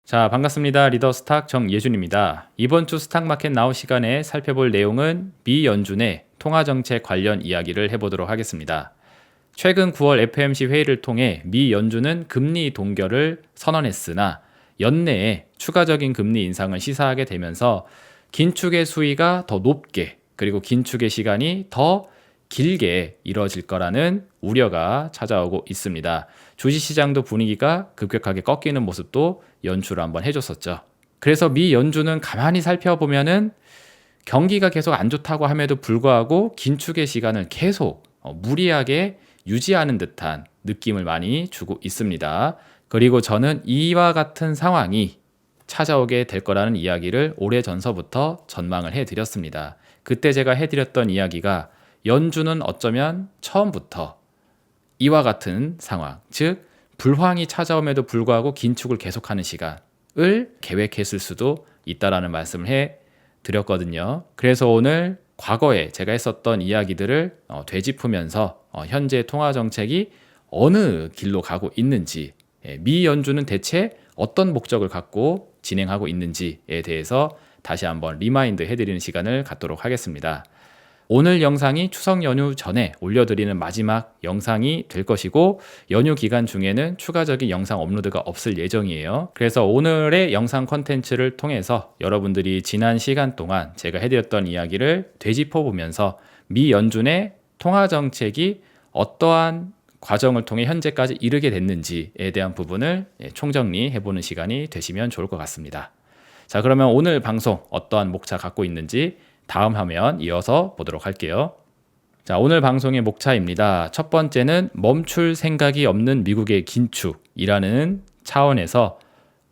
자, 반갑습니다. 리더 스탁 정예준입니다. 이번 주 스탁마켓 나우 시간에 살펴볼 내용은 미 연준의 통화정책 관련 이야기를 해보도록 하겠습니다. 최근 9월 FOMC 회의를 통해 미 연준은 금리 동결을 선언했으나 연내에 추가적인 금리 인상을 시사하게 되면서 긴축의 수위가 더 높게 그리고 긴축의 시간이 더 길게 이뤄질 거라는 우려가 찾아오고 있습니다. 주식시장도 분위기가 급격하게 꺾이는 모습도 연출을 한번 해줬었죠. 그래서 미 연준은 가만히 살펴보면은 경기가 계속 안 좋다고 함에도 불구하고 긴축의 시간을 계속 무리하게 유지하는 듯한 느낌을 많이 주고 있습니다. 그리고 저는 이와 같은 상황이 찾아오게 될 거라는 이야기를 오래전서부터 전망을 해드렸습니다. 그때 제가 해드렸던 이야기가 연준은 어쩌면 처음부터 이와 같은 상황, 즉 불황이 찾아옴에도 불구하고 긴축을 계속하는 시간을 계획했을 수도 있다라는 말씀을 해드렸거든요. 그래서 오늘 과거에 제가 했었던 이야기들을 되짚으면서 현재 통화정책이 어느 길로 가고 있는지, 미 연준은 대체 어떤 목적을 갖고 진행하고 있는지에 대해서 다시 한번 리마인드 해드리는 시간을 갖도록 하겠습니다. 오늘 영상이 추석 연휴 전에 올려드리는 마지막 영상이 될 것이고 연휴 기간 중에는 추가적인 영상 업로드가 없을 예정이에요. 그래서 오늘의 영상 컨텐츠를 통해서 여러분들이 지난 시간 동안 제가 해드렸던 이야기를 되짚어보면서 미 연준의 통화정책이 어떠한 과정을 통해 현재까지 이르게 됐는지에 대한 부분을 총정리해보는 시간이 되시면 좋을 것 같습니다. 자, 그러면 오늘 방송 어떠한 목차 갖고 있는지 다음 화면 이어서 보도록 할게요. 자, 오늘 방송의 목차입니다. 첫 번째는 멈출 생각이 없는 미국의 긴축이라는 차원에서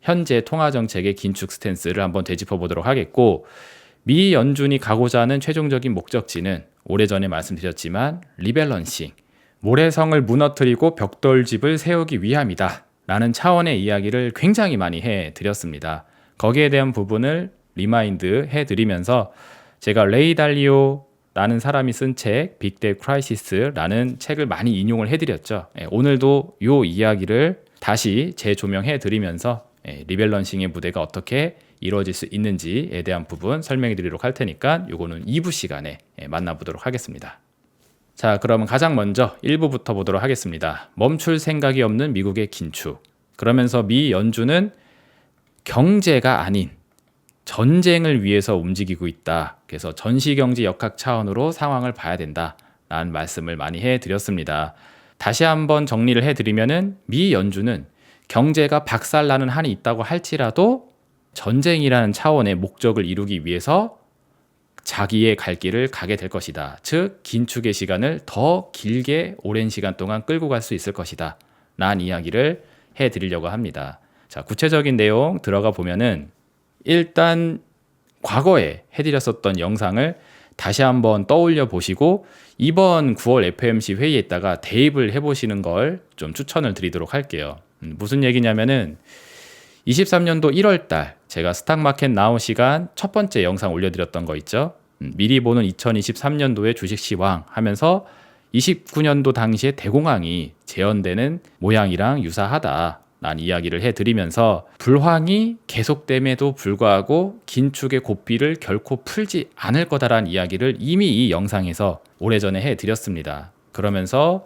현재 통화정책의 긴축 스탠스를 한번 되짚어 보도록 하겠고, 미 연준이 가고자 하는 최종적인 목적지는 오래전에 말씀드렸지만 리밸런싱, 모래성을 무너뜨리고 벽돌집을 세우기 위함이다 라는 차원의 이야기를 굉장히 많이 해드렸습니다. 거기에 대한 부분을 리마인드 해드리면서 제가 레이 달리오라는 사람이 쓴 책 빅데이 크라이시스라는 책을 많이 인용을 해드렸죠. 오늘도 이 이야기를 다시 재조명해 드리면서 리밸런싱의 무대가 어떻게 이루어질 수 있는지에 대한 부분 설명해 드리도록 할 테니까 이거는 2부 시간에 만나보도록 하겠습니다. 자, 그러면 가장 먼저 1부부터 보도록 하겠습니다. 멈출 생각이 없는 미국의 긴축. 그러면서 미 연준은 경제가 아닌 전쟁을 위해서 움직이고 있다. 그래서 전시경제 역학 차원으로 상황을 봐야 된다라는 말씀을 많이 해드렸습니다. 다시 한번 정리를 해드리면은 미 연준은 경제가 박살나는 한이 있다고 할지라도 전쟁이라는 차원의 목적을 이루기 위해서 자기의 갈 길을 가게 될 것이다. 즉 긴축의 시간을 더 길게 오랜 시간 동안 끌고 갈 수 있을 것이다 라는 이야기를 해드리려고 합니다. 자, 구체적인 내용 들어가 보면은 일단 과거에 해드렸었던 영상을 다시 한번 떠올려 보시고 이번 9월 FOMC 회의에다가 대입을 해보시는 걸 좀 추천을 드리도록 할게요. 무슨 얘기냐면은 23년도 1월달 제가 스탁마켓 나우 시간 첫 번째 영상 올려드렸던 거 있죠. 미리 보는 2023년도의 주식 시황 하면서 29년도 당시에 대공황이 재현되는 모양이랑 유사하다 라는 이야기를 해드리면서 불황이 계속됨에도 불구하고 긴축의 고삐를 결코 풀지 않을 거다라는 이야기를 이미 이 영상에서 오래전에 해드렸습니다. 그러면서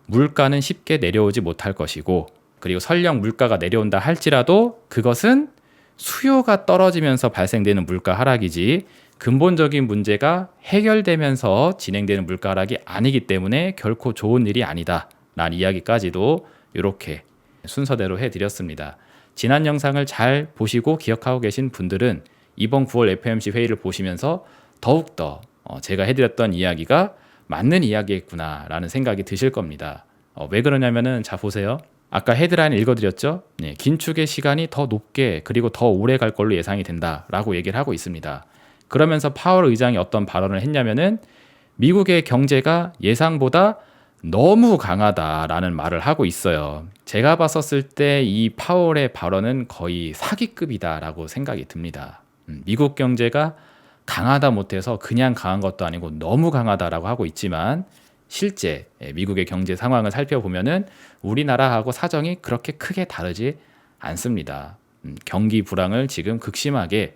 물가는 쉽게 내려오지 못할 것이고 그리고 설령 물가가 내려온다 할지라도 그것은 수요가 떨어지면서 발생되는 물가 하락이지 근본적인 문제가 해결되면서 진행되는 물가 하락이 아니기 때문에 결코 좋은 일이 아니다 라는 이야기까지도 이렇게 순서대로 해드렸습니다. 지난 영상을 잘 보시고 기억하고 계신 분들은 이번 9월 FOMC 회의를 보시면서 더욱더 제가 해드렸던 이야기가 맞는 이야기였구나 라는 생각이 드실 겁니다. 왜 그러냐면은 자 보세요. 아까 헤드라인 읽어드렸죠. 긴축의 시간이 더 높게 그리고 더 오래 갈 걸로 예상이 된다라고 얘기를 하고 있습니다. 그러면서 파월 의장이 어떤 발언을 했냐면은 미국의 경제가 예상보다 너무 강하다라는 말을 하고 있어요. 제가 봤었을 때 이 파월의 발언은 거의 사기급이다라고 생각이 듭니다. 미국 경제가 강하다 못해서 그냥 강한 것도 아니고 너무 강하다라고 하고 있지만 실제 미국의 경제 상황을 살펴보면은 우리나라하고 사정이 그렇게 크게 다르지 않습니다. 경기 불황을 지금 극심하게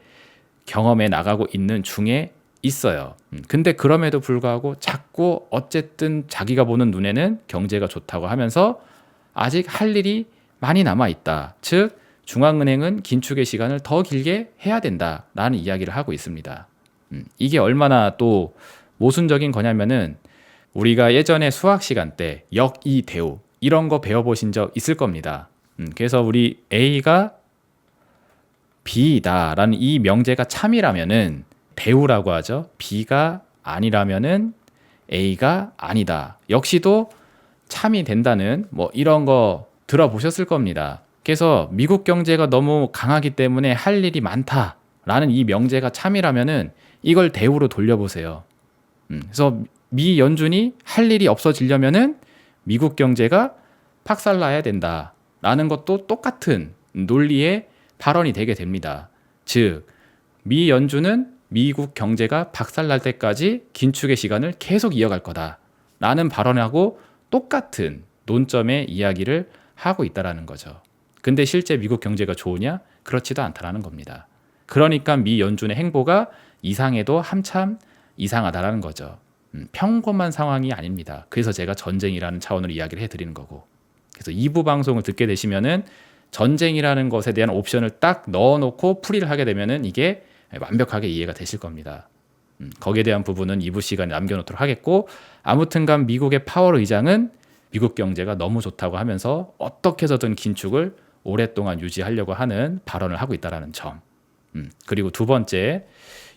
경험해 나가고 있는 중에 있어요. 근데 그럼에도 불구하고 자꾸 어쨌든 자기가 보는 눈에는 경제가 좋다고 하면서 아직 할 일이 많이 남아 있다. 즉 중앙은행은 긴축의 시간을 더 길게 해야 된다라는 이야기를 하고 있습니다. 이게 얼마나 또 모순적인 거냐면은 우리가 예전에 수학 시간 때 역, 이, 대우 이런 거 배워보신 적 있을 겁니다. 그래서 우리 A가 B다라는 이 명제가 참이라면은 대우라고 하죠. B가 아니라면은 A가 아니다. 역시도 참이 된다는 뭐 이런 거 들어보셨을 겁니다. 그래서 미국 경제가 너무 강하기 때문에 할 일이 많다라는 이 명제가 참이라면은 이걸 대우로 돌려보세요. 그래서 미 연준이 할 일이 없어지려면은 미국 경제가 박살나야 된다라는 것도 똑같은 논리의 발언이 되게 됩니다. 즉, 미 연준은 미국 경제가 박살날 때까지 긴축의 시간을 계속 이어갈 거다라는 발언하고 똑같은 논점의 이야기를 하고 있다라는 거죠. 근데 실제 미국 경제가 좋으냐? 그렇지도 않다라는 겁니다. 그러니까 미 연준의 행보가 이상해도 한참 이상하다라는 거죠. 평범한 상황이 아닙니다. 그래서 제가 전쟁이라는 차원으로 이야기를 해드리는 거고. 그래서 2부 방송을 듣게 되시면은 전쟁이라는 것에 대한 옵션을 딱 넣어놓고 풀이를 하게 되면은 이게 완벽하게 이해가 되실 겁니다. 거기에 대한 부분은 2부 시간에 남겨놓도록 하겠고, 아무튼간 미국의 파월 의장은 미국 경제가 너무 좋다고 하면서 어떻게 해서든 긴축을 오랫동안 유지하려고 하는 발언을 하고 있다는 점. 그리고 두 번째,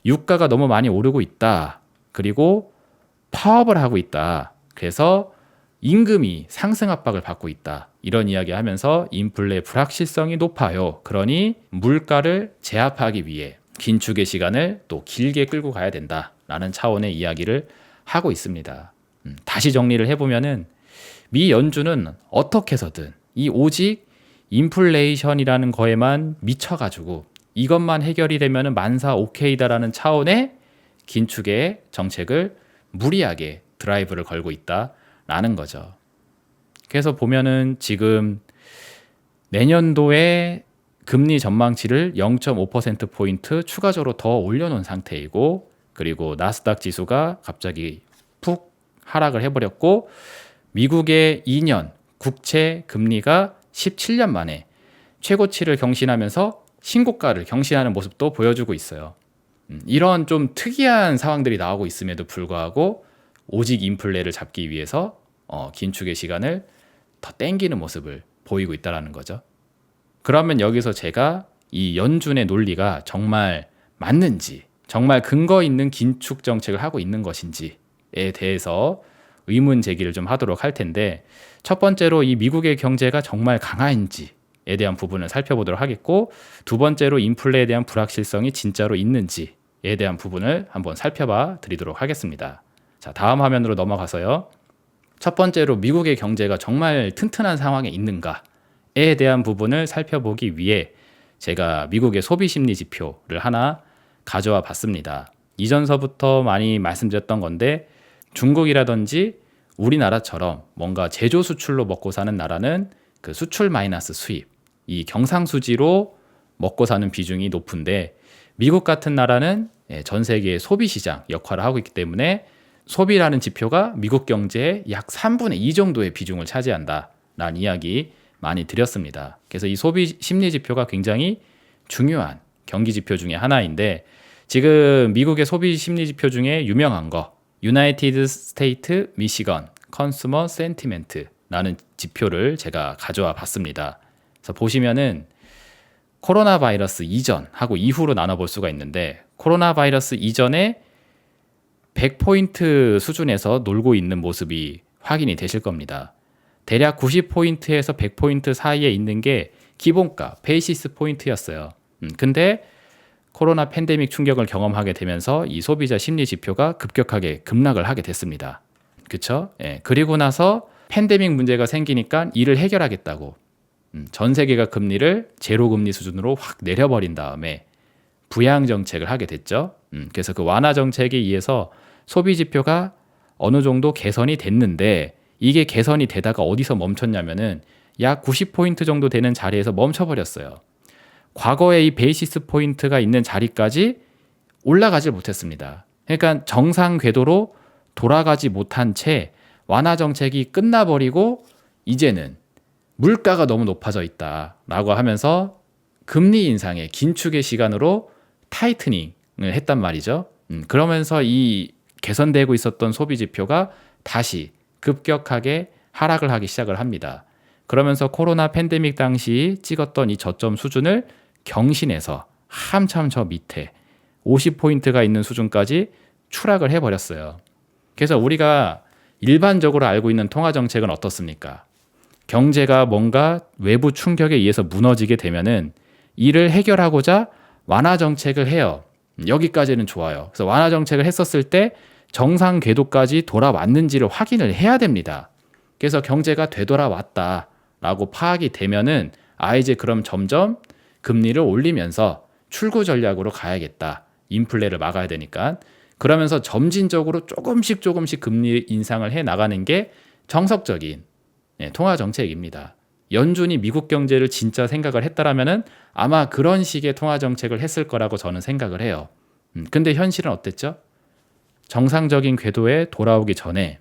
유가가 너무 많이 오르고 있다. 그리고 파업을 하고 있다. 그래서 임금이 상승 압박을 받고 있다. 이런 이야기 하면서 인플레 불확실성이 높아요. 그러니 물가를 제압하기 위해 긴축의 시간을 또 길게 끌고 가야 된다라는 차원의 이야기를 하고 있습니다. 다시 정리를 해보면은 미 연준은 어떻게 해서든 이 오직 인플레이션이라는 거에만 미쳐가지고 이것만 해결이 되면은 만사 오케이다라는 차원의 긴축의 정책을 무리하게 드라이브를 걸고 있다라는 거죠. 그래서 보면은 지금 내년도에 금리 전망치를 0.5%포인트 추가적으로 더 올려놓은 상태이고, 그리고 나스닥 지수가 갑자기 푹 하락을 해버렸고, 미국의 2년 국채 금리가 17년 만에 최고치를 경신하면서 신고가를 경신하는 모습도 보여주고 있어요. 이런 좀 특이한 상황들이 나오고 있음에도 불구하고 오직 인플레를 잡기 위해서 긴축의 시간을 더 땡기는 모습을 보이고 있다는 거죠. 그러면 여기서 제가 이 연준의 논리가 정말 맞는지, 정말 근거 있는 긴축 정책을 하고 있는 것인지에 대해서 의문 제기를 좀 하도록 할 텐데, 첫 번째로 이 미국의 경제가 정말 강한지에 대한 부분을 살펴보도록 하겠고, 두 번째로 인플레에 대한 불확실성이 진짜로 있는지에 대한 부분을 한번 살펴봐 드리도록 하겠습니다. 자, 다음 화면으로 넘어가서요. 첫 번째로 미국의 경제가 정말 튼튼한 상황에 있는가에 대한 부분을 살펴보기 위해 제가 미국의 소비 심리 지표를 하나 가져와 봤습니다. 이전서부터 많이 말씀드렸던 건데, 중국이라든지 우리나라처럼 뭔가 제조 수출로 먹고 사는 나라는 그 수출 마이너스 수입, 이 경상수지로 먹고 사는 비중이 높은데, 미국 같은 나라는 전 세계의 소비 시장 역할을 하고 있기 때문에 소비라는 지표가 미국 경제의 약 3분의 2 정도의 비중을 차지한다라는 이야기 많이 드렸습니다. 그래서 이 소비 심리 지표가 굉장히 중요한 경기 지표 중에 하나인데, 지금 미국의 소비 심리 지표 중에 유명한 거 유나이티드 스테이트 미시건 컨슈머 센티멘트라는 지표를 제가 가져와 봤습니다. 그래서 보시면은 코로나 바이러스 이전하고 이후로 나눠볼 수가 있는데, 코로나 바이러스 이전에 100포인트 수준에서 놀고 있는 모습이 확인이 되실 겁니다. 대략 90포인트에서 100포인트 사이에 있는 게 기본가, 베이시스 포인트였어요. 근데 코로나 팬데믹 충격을 경험하게 되면서 이 소비자 심리 지표가 급격하게 급락을 하게 됐습니다. 그쵸? 예. 그리고 나서 팬데믹 문제가 생기니까 이를 해결하겠다고 전 세계가 금리를 제로 금리 수준으로 확 내려버린 다음에 부양 정책을 하게 됐죠. 그래서 그 완화 정책에 의해서 소비 지표가 어느 정도 개선이 됐는데, 이게 개선이 되다가 어디서 멈췄냐면은 약 90포인트 정도 되는 자리에서 멈춰버렸어요. 과거에 이 베이시스 포인트가 있는 자리까지 올라가질 못했습니다. 그러니까 정상 궤도로 돌아가지 못한 채 완화 정책이 끝나버리고 이제는 물가가 너무 높아져 있다라고 하면서 금리 인상의 긴축의 시간으로 타이트닝을 했단 말이죠. 그러면서 이 개선되고 있었던 소비 지표가 다시 급격하게 하락을 하기 시작을 합니다. 그러면서 코로나 팬데믹 당시 찍었던 이 저점 수준을 경신해서 한참 저 밑에 50포인트가 있는 수준까지 추락을 해버렸어요. 그래서 우리가 일반적으로 알고 있는 통화 정책은 어떻습니까? 경제가 뭔가 외부 충격에 의해서 무너지게 되면은 이를 해결하고자 완화 정책을 해요. 여기까지는 좋아요. 그래서 완화 정책을 했었을 때 정상 궤도까지 돌아왔는지를 확인을 해야 됩니다. 그래서 경제가 되돌아왔다라고 파악이 되면은 이제 그럼 점점 금리를 올리면서 출구 전략으로 가야겠다. 인플레를 막아야 되니까. 그러면서 점진적으로 조금씩 금리 인상을 해 나가는 게 정석적인 통화 정책입니다. 연준이 미국 경제를 진짜 생각을 했다라면은 아마 그런 식의 통화 정책을 했을 거라고 저는 생각을 해요. 근데 현실은 어땠죠? 정상적인 궤도에 돌아오기 전에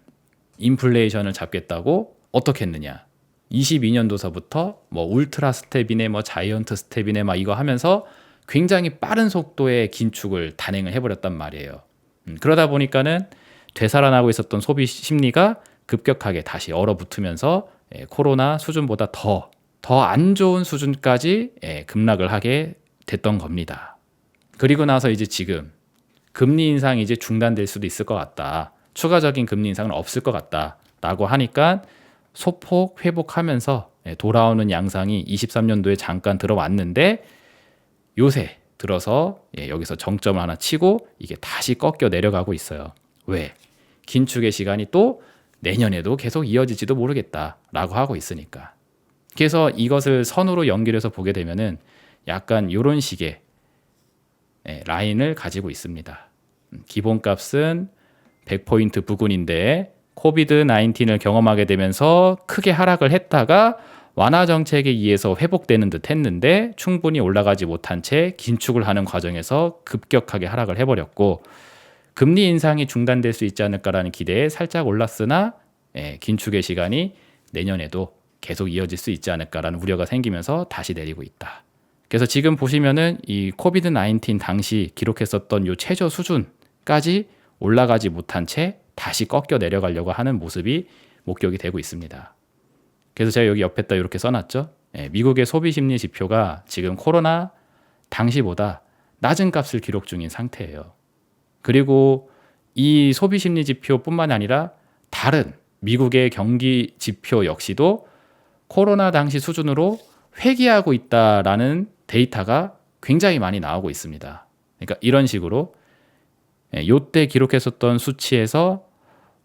인플레이션을 잡겠다고 어떻게 했느냐? 22년도서부터 뭐 울트라 스텝이네 뭐 자이언트 스텝이네 막 이거 하면서 굉장히 빠른 속도의 긴축을 단행을 해버렸단 말이에요. 그러다 보니까는 되살아나고 있었던 소비 심리가 급격하게 다시 얼어붙으면서 코로나 수준보다 더 안 좋은 수준까지 급락을 하게 됐던 겁니다. 그리고 나서 이제 지금 금리 인상이 이제 중단될 수도 있을 것 같다. 추가적인 금리 인상은 없을 것 같다라고 하니까 소폭 회복하면서 돌아오는 양상이 23년도에 잠깐 들어왔는데 요새 들어서 여기서 정점을 하나 치고 이게 다시 꺾여 내려가고 있어요. 왜? 긴축의 시간이 또 내년에도 계속 이어질지도 모르겠다라고 하고 있으니까. 그래서 이것을 선으로 연결해서 보게 되면은 약간 이런 식의 라인을 가지고 있습니다. 기본값은 100포인트 부근인데 코비드 19을 경험하게 되면서 크게 하락을 했다가 완화 정책에 의해서 회복되는 듯 했는데 충분히 올라가지 못한 채 긴축을 하는 과정에서 급격하게 하락을 해버렸고 금리 인상이 중단될 수 있지 않을까라는 기대에 살짝 올랐으나 긴축의 시간이 내년에도 계속 이어질 수 있지 않을까라는 우려가 생기면서 다시 내리고 있다. 그래서 지금 보시면은 이 코비드 19 당시 기록했었던 요 최저 수준까지 올라가지 못한 채 다시 꺾여 내려가려고 하는 모습이 목격이 되고 있습니다. 그래서 제가 여기 옆에다 이렇게 써놨죠. 미국의 소비 심리 지표가 지금 코로나 당시보다 낮은 값을 기록 중인 상태예요. 그리고 이 소비 심리 지표뿐만 아니라 다른 미국의 경기 지표 역시도 코로나 당시 수준으로 회귀하고 있다라는 데이터가 굉장히 많이 나오고 있습니다. 그러니까 이런 식으로 요때 기록했었던 수치에서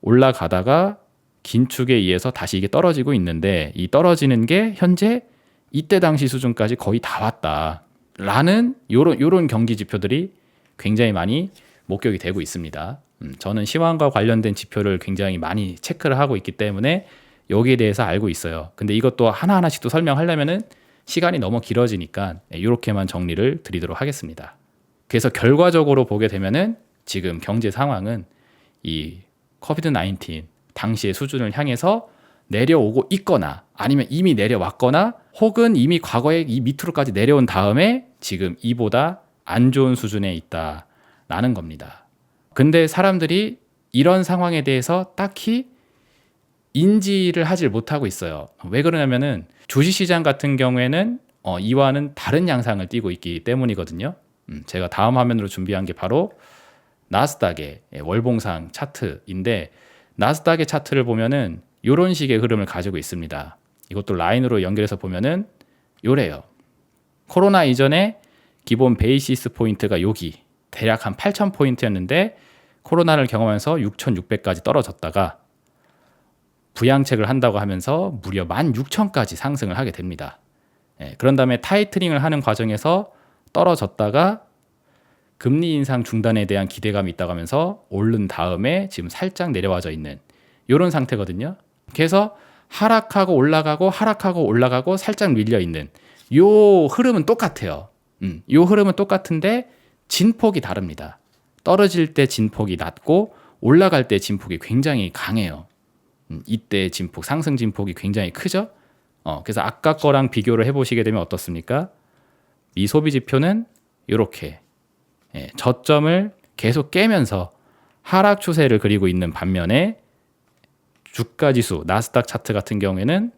올라가다가 긴축에 의해서 다시 이게 떨어지고 있는데 이 떨어지는 게 현재 이때 당시 수준까지 거의 다 왔다라는 요런 경기 지표들이 굉장히 많이 목격이 되고 있습니다. 저는 시황과 관련된 지표를 굉장히 많이 체크를 하고 있기 때문에 여기에 대해서 알고 있어요. 근데 이것도 하나하나씩 또 설명하려면은 시간이 너무 길어지니까 이렇게만 정리를 드리도록 하겠습니다. 그래서 결과적으로 보게 되면은 지금 경제 상황은 이 코비드 19 당시의 수준을 향해서 내려오고 있거나 아니면 이미 내려왔거나 혹은 이미 과거에 이 밑으로까지 내려온 다음에 지금 이보다 안 좋은 수준에 있다라는 겁니다. 근데 사람들이 이런 상황에 대해서 딱히 인지를 하질 못하고 있어요. 왜 그러냐면은 주식시장 같은 경우에는 이와는 다른 양상을 띠고 있기 때문이거든요. 제가 다음 화면으로 준비한 게 바로 나스닥의 월봉상 차트인데 나스닥의 차트를 보면은 이런 식의 흐름을 가지고 있습니다. 이것도 라인으로 연결해서 보면은 요래요. 코로나 이전에 기본 베이시스 포인트가 여기 대략 한 8,000포인트였는데 코로나를 경험하면서 6,600까지 떨어졌다가 부양책을 한다고 하면서 무려 16,000까지 상승을 하게 됩니다. 그런 다음에 타이트닝을 하는 과정에서 떨어졌다가 금리 인상 중단에 대한 기대감이 있다고 하면서 오른 다음에 지금 살짝 내려와져 있는 이런 상태거든요. 그래서 하락하고 올라가고 살짝 밀려 있는 요 흐름은 똑같아요. 이 흐름은 똑같은데 진폭이 다릅니다. 떨어질 때 진폭이 낮고 올라갈 때 진폭이 굉장히 강해요. 이때 진폭, 상승 진폭이 굉장히 크죠. 그래서 아까 거랑 비교를 해보시게 되면 어떻습니까? 이 소비 지표는 이렇게 저점을 계속 깨면서 하락 추세를 그리고 있는 반면에 주가 지수, 나스닥 차트 같은 경우에는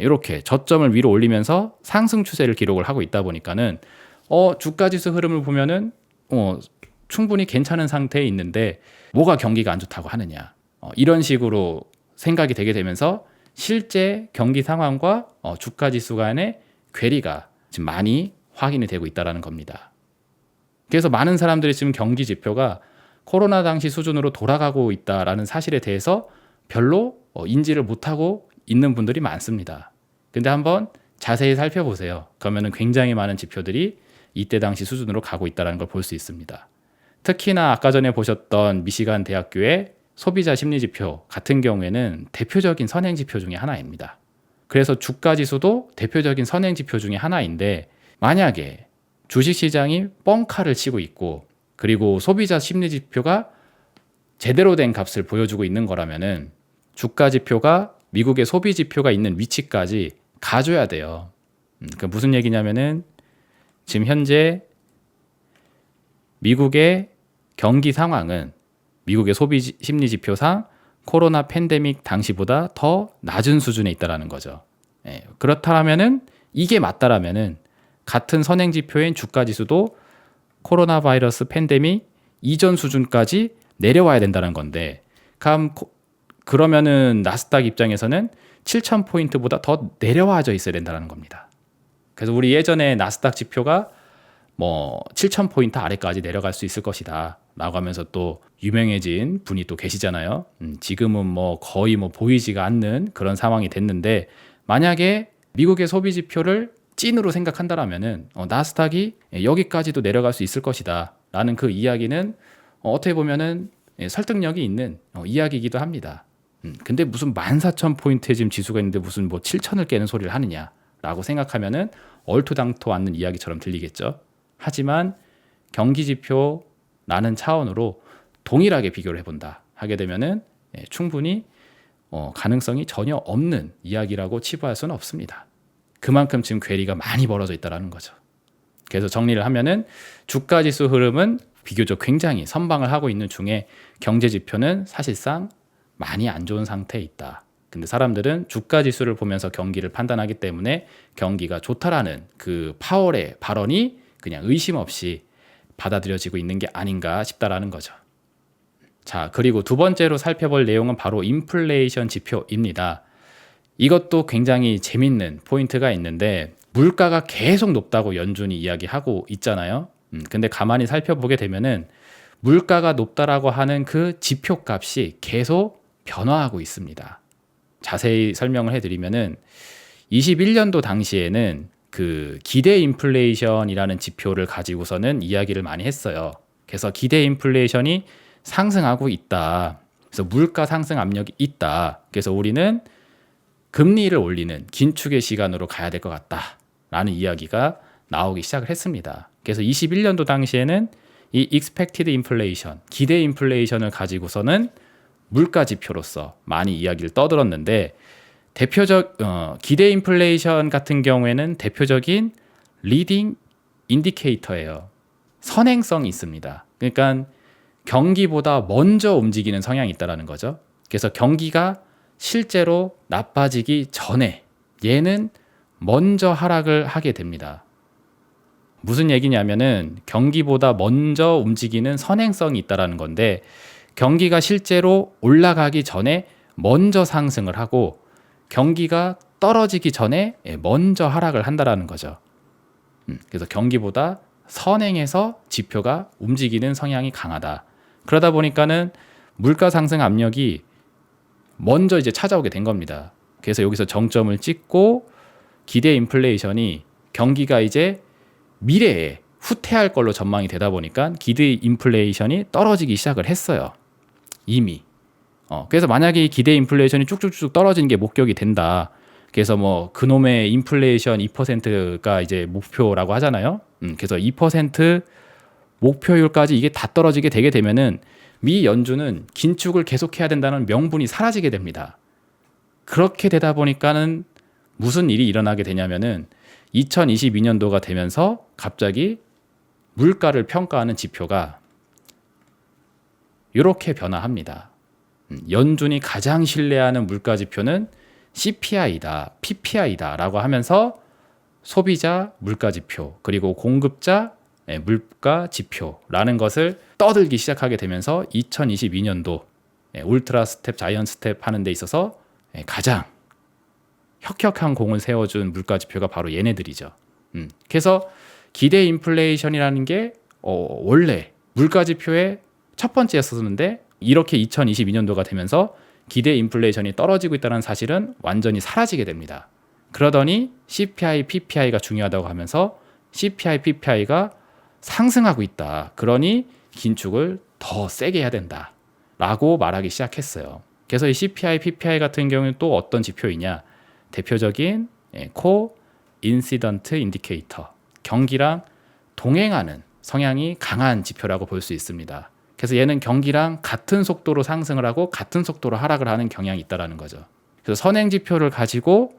이렇게 저점을 위로 올리면서 상승 추세를 기록을 하고 있다 보니까는 주가 지수 흐름을 보면은 충분히 괜찮은 상태에 있는데 뭐가 경기가 안 좋다고 하느냐, 이런 식으로 생각이 되게 되면서 실제 경기 상황과 주가 지수 간의 괴리가 지금 많이 확인이 되고 있다는 겁니다. 그래서 많은 사람들이 지금 경기 지표가 코로나 당시 수준으로 돌아가고 있다라는 사실에 대해서 별로 인지를 못하고 있는 분들이 많습니다. 근데 한번 자세히 살펴보세요. 그러면 굉장히 많은 지표들이 이때 당시 수준으로 가고 있다는 걸 볼 수 있습니다. 특히나 아까 전에 보셨던 미시간 대학교의 소비자 심리 지표 같은 경우에는 대표적인 선행 지표 중에 하나입니다. 그래서 주가 지수도 대표적인 선행 지표 중에 하나인데, 만약에 주식시장이 뻥카를 치고 있고 그리고 소비자 심리 지표가 제대로 된 값을 보여주고 있는 거라면은 주가 지표가 미국의 소비 지표가 있는 위치까지 가줘야 돼요. 그 무슨 얘기냐면은 지금 현재 미국의 경기 상황은 미국의 소비 심리 지표상 코로나 팬데믹 당시보다 더 낮은 수준에 있다라는 거죠. 그렇다면은 이게 맞다라면은 같은 선행 지표인 주가 지수도 코로나 바이러스 팬데믹 이전 수준까지 내려와야 된다는 건데, 그러면은 나스닥 입장에서는 7,000포인트보다 더 내려와져 있어야 된다는 겁니다. 그래서 우리 예전에 나스닥 지표가 7,000포인트 아래까지 내려갈 수 있을 것이다 라고 하면서 또 유명해진 분이 또 계시잖아요. 지금은 거의 보이지가 않는 그런 상황이 됐는데, 만약에 미국의 소비 지표를 찐으로 생각한다라면은 나스닥이 여기까지도 내려갈 수 있을 것이다 라는 그 이야기는 어떻게 보면은 설득력이 있는 이야기이기도 합니다. 근데 무슨 14,000포인트에 지금 지수가 있는데 무슨 7,000을 깨는 소리를 하느냐라고 생각하면은 얼토당토 않는 이야기처럼 들리겠죠. 하지만 경기 지표라는 차원으로 동일하게 비교를 해본다 하게 되면은 충분히 가능성이 전혀 없는 이야기라고 치부할 수는 없습니다. 그만큼 지금 괴리가 많이 벌어져 있다는 거죠. 그래서 정리를 하면은 주가 지수 흐름은 비교적 굉장히 선방을 하고 있는 중에 경제 지표는 사실상 많이 안 좋은 상태에 있다. 근데 사람들은 주가 지수를 보면서 경기를 판단하기 때문에 경기가 좋다라는 그 파월의 발언이 그냥 의심 없이 받아들여지고 있는 게 아닌가 싶다라는 거죠. 자, 그리고 두 번째로 살펴볼 내용은 바로 인플레이션 지표입니다. 이것도 굉장히 재밌는 포인트가 있는데, 물가가 계속 높다고 연준이 이야기하고 있잖아요. 근데 가만히 살펴보게 되면은 물가가 높다라고 하는 그 지표값이 계속 변화하고 있습니다. 자세히 설명을 해드리면은 21년도 당시에는 그 기대 인플레이션이라는 지표를 가지고서는 이야기를 많이 했어요. 그래서 기대 인플레이션이 상승하고 있다. 그래서 물가 상승 압력이 있다. 그래서 우리는 금리를 올리는 긴축의 시간으로 가야 될 것 같다라는 이야기가 나오기 시작을 했습니다. 그래서 21년도 당시에는 이 expected inflation, 기대 인플레이션을 가지고서는 물가 지표로서 많이 이야기를 떠들었는데, 기대 인플레이션 같은 경우에는 대표적인 리딩 인디케이터예요. 선행성이 있습니다. 그러니까 경기보다 먼저 움직이는 성향이 있다는 거죠. 그래서 경기가 실제로 나빠지기 전에 얘는 먼저 하락을 하게 됩니다. 무슨 얘기냐면은 경기보다 먼저 움직이는 선행성이 있다는 건데, 경기가 실제로 올라가기 전에 먼저 상승을 하고 경기가 떨어지기 전에 먼저 하락을 한다는 거죠. 그래서 경기보다 선행해서 지표가 움직이는 성향이 강하다. 그러다 보니까는 물가 상승 압력이 먼저 이제 찾아오게 된 겁니다. 그래서 여기서 정점을 찍고 기대 인플레이션이 경기가 이제 미래에 후퇴할 걸로 전망이 되다 보니까 기대 인플레이션이 떨어지기 시작을 했어요. 이미. 그래서 만약에 이 기대 인플레이션이 쭉쭉쭉 떨어지는 게 목격이 된다. 그래서 그놈의 인플레이션 2%가 이제 목표라고 하잖아요. 그래서 2% 목표율까지 이게 다 떨어지게 되게 되면은 미 연준은 긴축을 계속해야 된다는 명분이 사라지게 됩니다. 그렇게 되다 보니까는 무슨 일이 일어나게 되냐면은 2022년도가 되면서 갑자기 물가를 평가하는 지표가 이렇게 변화합니다. 연준이 가장 신뢰하는 물가 지표는 CPI다, PPI다 라고 하면서 소비자 물가 지표, 그리고 공급자 물가 지표라는 것을 떠들기 시작하게 되면서 2022년도 울트라 스텝, 자이언트 스텝 하는 데 있어서 가장 혁혁한 공을 세워준 물가 지표가 바로 얘네들이죠. 그래서 기대 인플레이션이라는 게 원래 물가 지표의 첫 번째였었는데 이렇게 2022년도가 되면서 기대 인플레이션이 떨어지고 있다는 사실은 완전히 사라지게 됩니다. 그러더니 CPI, PPI가 중요하다고 하면서 CPI, PPI가 상승하고 있다. 그러니 긴축을 더 세게 해야 된다. 라고 말하기 시작했어요. 그래서 이 CPI, PPI 같은 경우는 또 어떤 지표이냐? 대표적인 코 인시던트 인디케이터, 경기랑 동행하는 성향이 강한 지표라고 볼 수 있습니다. 그래서 얘는 경기랑 같은 속도로 상승을 하고 같은 속도로 하락을 하는 경향이 있다는 거죠. 그래서 선행 지표를 가지고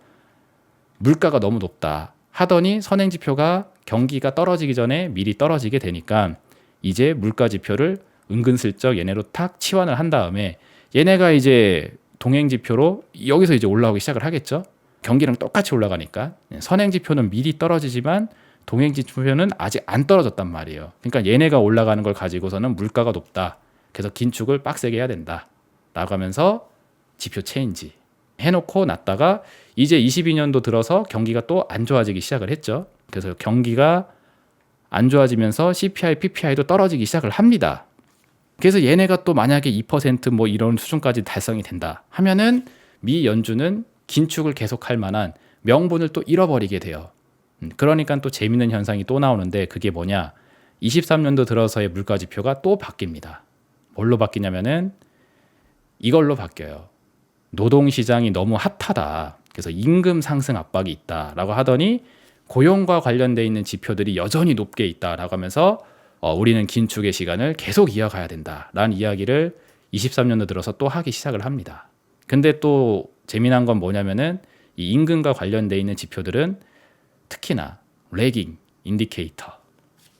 물가가 너무 높다 하더니 선행 지표가 경기가 떨어지기 전에 미리 떨어지게 되니까 이제 물가 지표를 은근슬쩍 얘네로 탁 치환을 한 다음에 얘네가 이제 동행 지표로 여기서 이제 올라오기 시작을 하겠죠. 경기랑 똑같이 올라가니까 선행 지표는 미리 떨어지지만 동행 지표는 아직 안 떨어졌단 말이에요. 그러니까 얘네가 올라가는 걸 가지고서는 물가가 높다. 그래서 긴축을 빡세게 해야 된다. 라고 하면서 지표 체인지 해놓고 놨다가 이제 22년도 들어서 경기가 또 안 좋아지기 시작을 했죠. 그래서 경기가 안 좋아지면서 CPI, PPI도 떨어지기 시작을 합니다. 그래서 얘네가 또 만약에 2% 이런 수준까지 달성이 된다 하면은 미 연준은 긴축을 계속할 만한 명분을 또 잃어버리게 돼요. 그러니까 또 재밌는 현상이 또 나오는데 그게 뭐냐? 23년도 들어서의 물가 지표가 또 바뀝니다. 뭘로 바뀌냐면은 이걸로 바뀌어요. 노동시장이 너무 핫하다. 그래서 임금 상승 압박이 있다라고 하더니 고용과 관련돼 있는 지표들이 여전히 높게 있다라고 하면서 우리는 긴축의 시간을 계속 이어가야 된다라는 이야기를 23년도 들어서 또 하기 시작을 합니다. 근데 또 재미난 건 뭐냐면은 이 임금과 관련돼 있는 지표들은 특히나 레깅 인디케이터,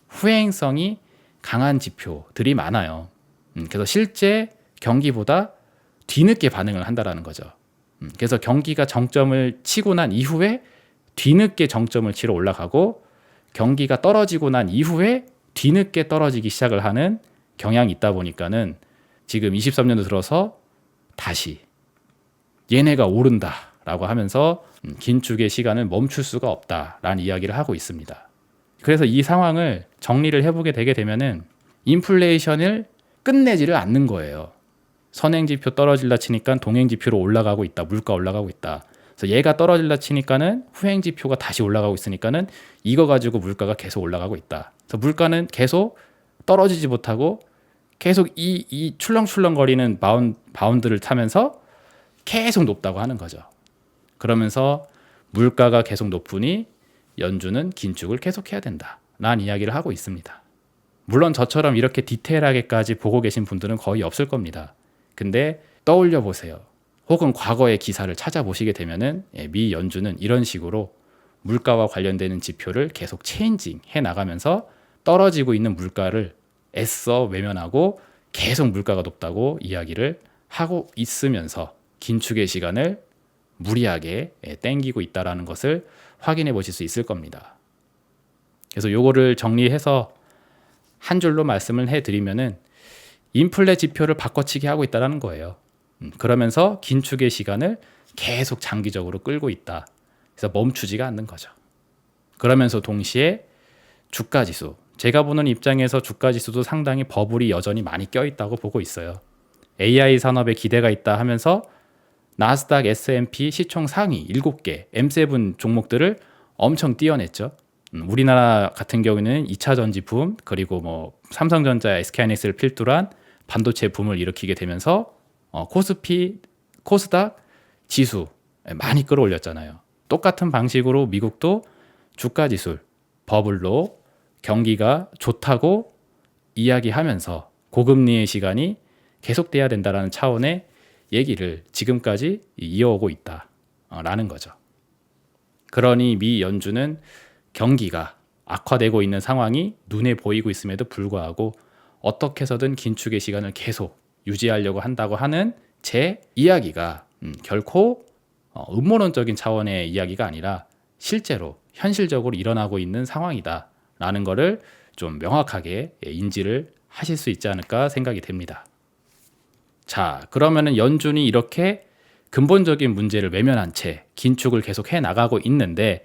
후행성이 강한 지표들이 많아요. 그래서 실제 경기보다 뒤늦게 반응을 한다라는 거죠. 그래서 경기가 정점을 치고 난 이후에 뒤늦게 정점을 치러 올라가고 경기가 떨어지고 난 이후에 뒤늦게 떨어지기 시작을 하는 경향이 있다 보니까는 지금 23년도 들어서 다시 얘네가 오른다라고 하면서 긴축의 시간을 멈출 수가 없다라는 이야기를 하고 있습니다. 그래서 이 상황을 정리를 해보게 되게 되면은 인플레이션을 끝내지를 않는 거예요. 선행지표 떨어질라 치니까 동행지표로 올라가고 있다. 물가 올라가고 있다. 그래서 얘가 떨어질라 치니까는 후행지표가 다시 올라가고 있으니까는 이거 가지고 물가가 계속 올라가고 있다. 그래서 물가는 계속 떨어지지 못하고 계속 이 출렁출렁거리는 바운드를 타면서 계속 높다고 하는 거죠. 그러면서 물가가 계속 높으니 연준은 긴축을 계속해야 된다라는 이야기를 하고 있습니다. 물론 저처럼 이렇게 디테일하게까지 보고 계신 분들은 거의 없을 겁니다. 근데 떠올려 보세요. 혹은 과거의 기사를 찾아보시게 되면은 미 연준은 이런 식으로 물가와 관련되는 지표를 계속 체인징 해 나가면서 떨어지고 있는 물가를 애써 외면하고 계속 물가가 높다고 이야기를 하고 있으면서 긴축의 시간을 무리하게 땡기고 있다는 것을 확인해 보실 수 있을 겁니다. 그래서 요거를 정리해서 한 줄로 말씀을 해드리면은 인플레 지표를 바꿔치기 하고 있다는 거예요. 그러면서 긴축의 시간을 계속 장기적으로 끌고 있다. 그래서 멈추지가 않는 거죠. 그러면서 동시에 주가지수, 제가 보는 입장에서 주가지수도 상당히 버블이 여전히 많이 껴있다고 보고 있어요. AI 산업에 기대가 있다 하면서 나스닥, S&P 시총 상위 7개 M7 종목들을 엄청 띄어냈죠. 우리나라 같은 경우는 2차 전지 붐, 그리고 삼성전자, SK하이닉스를 필두로 한 반도체 붐을 일으키게 되면서 코스피, 코스닥 지수 많이 끌어올렸잖아요. 똑같은 방식으로 미국도 주가 지수 버블로 경기가 좋다고 이야기하면서 고금리의 시간이 계속돼야 된다라는 차원의 얘기를 지금까지 이어오고 있다라는 거죠. 그러니 미 연준은 경기가 악화되고 있는 상황이 눈에 보이고 있음에도 불구하고 어떻게 해서든 긴축의 시간을 계속 유지하려고 한다고 하는 제 이야기가 결코 음모론적인 차원의 이야기가 아니라 실제로 현실적으로 일어나고 있는 상황이다라는 거를 좀 명확하게 인지를 하실 수 있지 않을까 생각이 됩니다. 자, 그러면은 연준이 이렇게 근본적인 문제를 외면한 채 긴축을 계속 해 나가고 있는데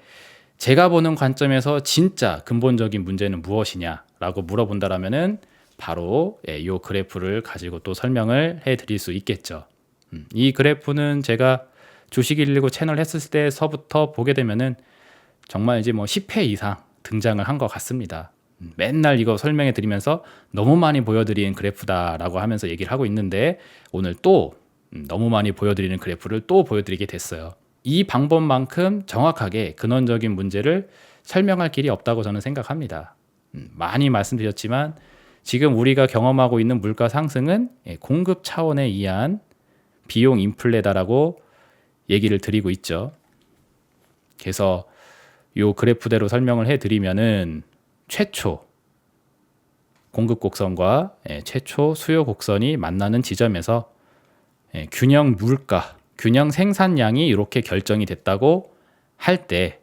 제가 보는 관점에서 진짜 근본적인 문제는 무엇이냐라고 물어본다라면은 바로 이 그래프를 가지고 또 설명을 해 드릴 수 있겠죠. 이 그래프는 제가 주식 119 채널 했을 때서부터 보게 되면은 정말 이제 뭐 10회 이상 등장을 한 것 같습니다. 맨날 이거 설명해 드리면서 너무 많이 보여드린 그래프다라고 하면서 얘기를 하고 있는데 오늘 또 너무 많이 보여드리는 그래프를 또 보여드리게 됐어요. 이 방법만큼 정확하게 근원적인 문제를 설명할 길이 없다고 저는 생각합니다. 많이 말씀드렸지만 지금 우리가 경험하고 있는 물가 상승은 공급 차원에 의한 비용 인플레다라고 얘기를 드리고 있죠. 그래서 이 그래프대로 설명을 해드리면은 최초 공급 곡선과 최초 수요 곡선이 만나는 지점에서 균형 물가, 균형 생산량이 이렇게 결정이 됐다고 할 때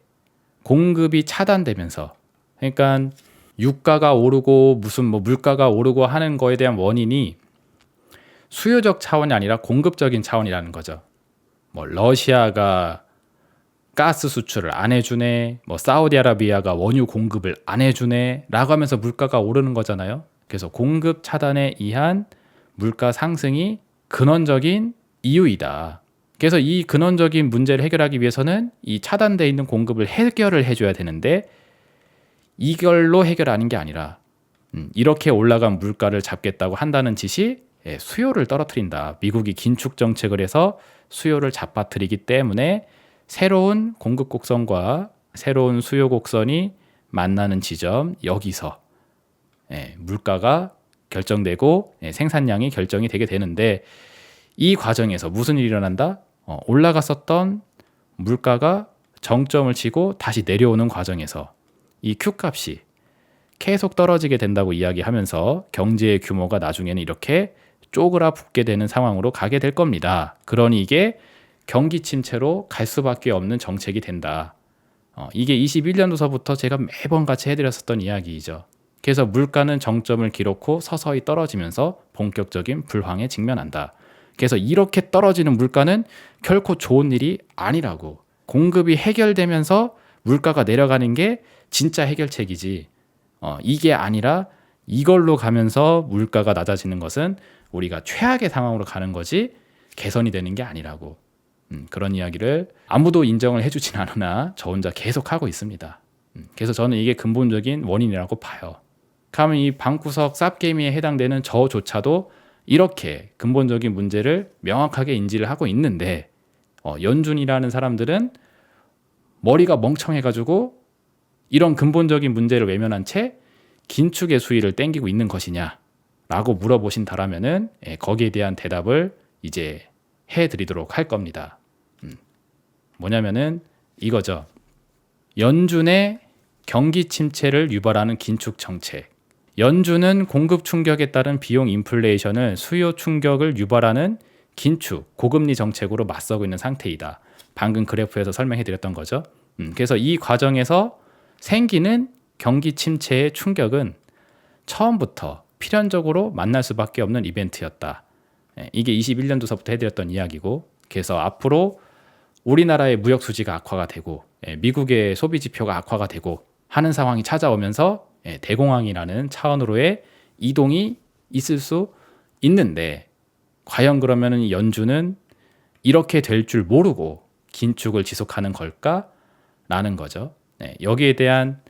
공급이 차단되면서 그러니까 유가가 오르고 무슨 뭐 물가가 오르고 하는 거에 대한 원인이 수요적 차원이 아니라 공급적인 차원이라는 거죠. 뭐 러시아가 가스 수출을 안 해주네, 뭐 사우디아라비아가 원유 공급을 안 해주네 라고 하면서 물가가 오르는 거잖아요. 그래서 공급 차단에 의한 물가 상승이 근원적인 이유이다. 그래서 이 근원적인 문제를 해결하기 위해서는 이 차단되어 있는 공급을 해결을 해줘야 되는데 이걸로 해결하는 게 아니라 이렇게 올라간 물가를 잡겠다고 한다는 짓이 수요를 떨어뜨린다. 미국이 긴축 정책을 해서 수요를 잡아뜨리기 때문에 새로운 공급 곡선과 새로운 수요 곡선이 만나는 지점 여기서 물가가 결정되고 생산량이 결정이 되게 되는데 이 과정에서 무슨 일이 일어난다? 올라갔었던 물가가 정점을 치고 다시 내려오는 과정에서 이 Q값이 계속 떨어지게 된다고 이야기하면서 경제의 규모가 나중에는 이렇게 쪼그라붙게 되는 상황으로 가게 될 겁니다. 그러니 이게 경기 침체로 갈 수밖에 없는 정책이 된다. 이게 21년도서부터 제가 매번 같이 해드렸었던 이야기이죠. 그래서 물가는 정점을 기록하고 서서히 떨어지면서 본격적인 불황에 직면한다. 그래서 이렇게 떨어지는 물가는 결코 좋은 일이 아니라고. 공급이 해결되면서 물가가 내려가는 게 진짜 해결책이지. 이게 아니라 이걸로 가면서 물가가 낮아지는 것은 우리가 최악의 상황으로 가는 거지 개선이 되는 게 아니라고. 그런 이야기를 아무도 인정을 해주진 않으나 저 혼자 계속 하고 있습니다. 그래서 저는 이게 근본적인 원인이라고 봐요. 그러면 이 방구석 쌉게임에 해당되는 저조차도 이렇게 근본적인 문제를 명확하게 인지를 하고 있는데 연준이라는 사람들은 머리가 멍청해가지고 이런 근본적인 문제를 외면한 채 긴축의 수위를 땡기고 있는 것이냐라고 물어보신다라면은 거기에 대한 대답을 이제 해드리도록 할 겁니다. 뭐냐면은 이거죠. 연준의 경기 침체를 유발하는 긴축 정책. 연준은 공급 충격에 따른 비용 인플레이션을 수요 충격을 유발하는 긴축, 고금리 정책으로 맞서고 있는 상태이다. 방금 그래프에서 설명해 드렸던 거죠. 그래서 이 과정에서 생기는 경기 침체의 충격은 처음부터 필연적으로 만날 수밖에 없는 이벤트였다. 이게 21년도서부터 해드렸던 이야기고, 그래서 앞으로 우리나라의 무역 수지가 악화가 되고 미국의 소비 지표가 악화가 되고 하는 상황이 찾아오면서 대공황이라는 차원으로의 이동이 있을 수 있는데 과연 그러면 연준은 이렇게 될 줄 모르고 긴축을 지속하는 걸까라는 거죠. 여기에 대한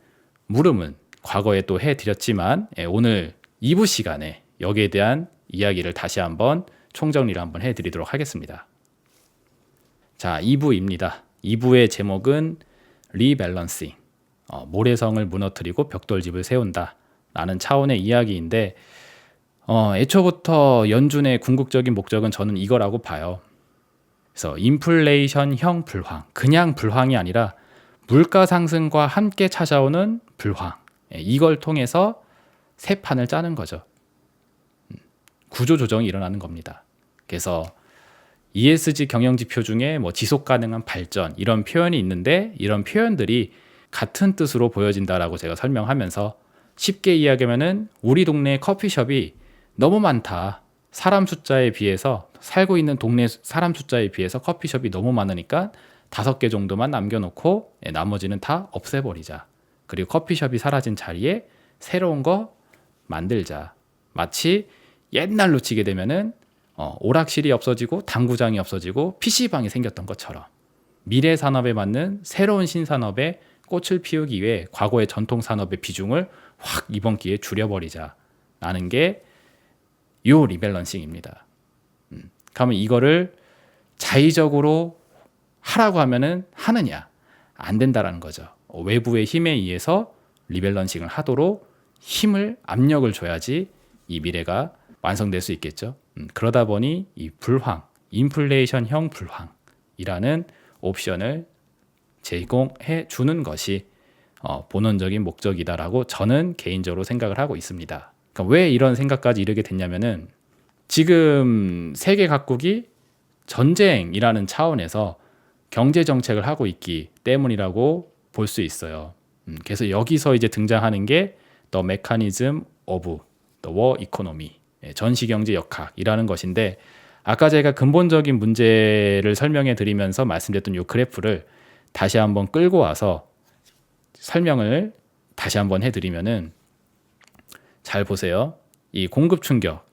물음은 과거에 또 해드렸지만 오늘 2부 시간에 여기에 대한 이야기를 다시 한번 총정리를 한번 해드리도록 하겠습니다. 자, 2부입니다. 2부의 제목은 리밸런싱. 모래성을 무너뜨리고 벽돌집을 세운다라는 차원의 이야기인데 애초부터 연준의 궁극적인 목적은 저는 이거라고 봐요. 그래서 인플레이션형 불황, 그냥 불황이 아니라 물가 상승과 함께 찾아오는 불황, 이걸 통해서 새 판을 짜는 거죠. 구조 조정이 일어나는 겁니다. 그래서 ESG 경영지표 중에 뭐 지속 가능한 발전 이런 표현이 있는데 이런 표현들이 같은 뜻으로 보여진다라고 제가 설명하면서 쉽게 이야기하면은 우리 동네 커피숍이 너무 많다. 사람 숫자에 비해서 살고 있는 동네 사람 숫자에 비해서 커피숍이 너무 많으니까 5개 정도만 남겨놓고 나머지는 다 없애버리자. 그리고 커피숍이 사라진 자리에 새로운 거 만들자. 마치 옛날로 치게 되면은 오락실이 없어지고 당구장이 없어지고 PC방이 생겼던 것처럼 미래 산업에 맞는 새로운 신산업에 꽃을 피우기 위해 과거의 전통 산업의 비중을 확 이번 기회에 줄여버리자라는 게 요 리밸런싱입니다. 그러면 이거를 자의적으로 하라고 하면은 하느냐? 안 된다라는 거죠. 외부의 힘에 의해서 리밸런싱을 하도록 힘을 압력을 줘야지 이 미래가 완성될 수 있겠죠. 그러다 보니 이 불황, 인플레이션형 불황이라는 옵션을 제공해 주는 것이 본원적인 목적이다라고 저는 개인적으로 생각을 하고 있습니다. 그러니까 왜 이런 생각까지 이르게 됐냐면은 지금 세계 각국이 전쟁이라는 차원에서 경제 정책을 하고 있기 때문이라고 볼 수 있어요. 그래서 여기서 이제 등장하는 게 The Mechanism of the War Economy, 전시경제 역학이라는 것인데 아까 제가 근본적인 문제를 설명해 드리면서 말씀드렸던 이 그래프를 다시 한번 끌고 와서 설명을 다시 한번 해드리면은 잘 보세요. 이 공급 충격,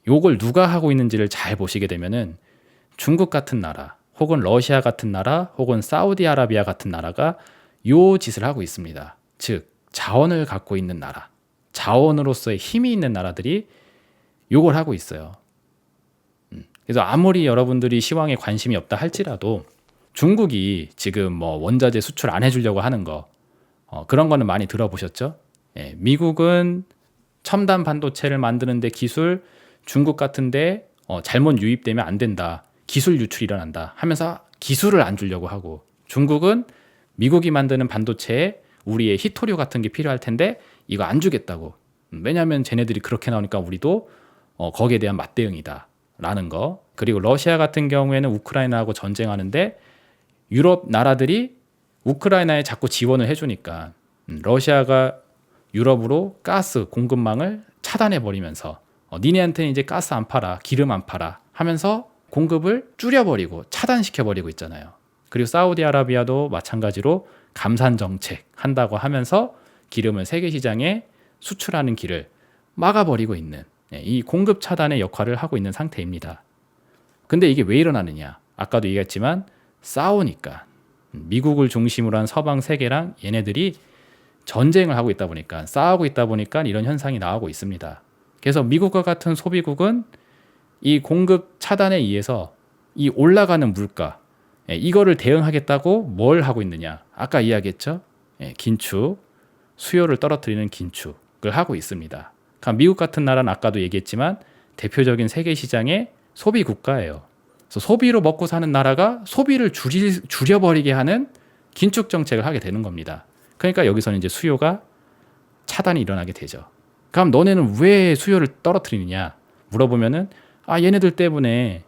요걸 누가 하고 있는지를 잘 보시게 되면은 중국 같은 나라, 혹은 러시아 같은 나라, 혹은 사우디아라비아 같은 나라가 요 짓을 하고 있습니다. 즉 자원을 갖고 있는 나라, 자원으로서의 힘이 있는 나라들이 요걸 하고 있어요. 그래서 아무리 여러분들이 시황에 관심이 없다 할지라도 중국이 지금 뭐 원자재 수출 안 해주려고 하는 거 그런 거는 많이 들어보셨죠? 미국은 첨단 반도체를 만드는데 기술 중국 같은데 잘못 유입되면 안 된다. 기술 유출이 일어난다 하면서 기술을 안 주려고 하고 중국은 미국이 만드는 반도체에 우리의 히토류 같은 게 필요할 텐데 이거 안 주겠다고. 왜냐하면 쟤네들이 그렇게 나오니까 우리도 거기에 대한 맞대응이다 라는 거. 그리고 러시아 같은 경우에는 우크라이나하고 전쟁하는데 유럽 나라들이 우크라이나에 자꾸 지원을 해주니까 러시아가 유럽으로 가스 공급망을 차단해 버리면서 니네한테는 이제 가스 안 팔아, 기름 안 팔아 하면서 공급을 줄여버리고 차단시켜버리고 있잖아요. 그리고 사우디아라비아도 마찬가지로 감산 정책 한다고 하면서 기름을 세계 시장에 수출하는 길을 막아버리고 있는 이 공급 차단의 역할을 하고 있는 상태입니다. 근데 이게 왜 일어나느냐? 아까도 얘기했지만 싸우니까 미국을 중심으로 한 서방 세계랑 얘네들이 전쟁을 하고 있다 보니까 싸우고 있다 보니까 이런 현상이 나오고 있습니다. 그래서 미국과 같은 소비국은 이 공급 차단에 의해서 이 올라가는 물가 이거를 대응하겠다고 뭘 하고 있느냐? 아까 이야기했죠? 긴축, 수요를 떨어뜨리는 긴축을 하고 있습니다. 그러니까 미국 같은 나라는 아까도 얘기했지만 대표적인 세계 시장의 소비 국가예요. 그래서 소비로 먹고 사는 나라가 소비를 줄여버리게 하는 긴축 정책을 하게 되는 겁니다. 그러니까 여기서는 이제 수요가 차단이 일어나게 되죠. 그럼 너네는 왜 수요를 떨어뜨리느냐 물어보면은 얘네들 때문에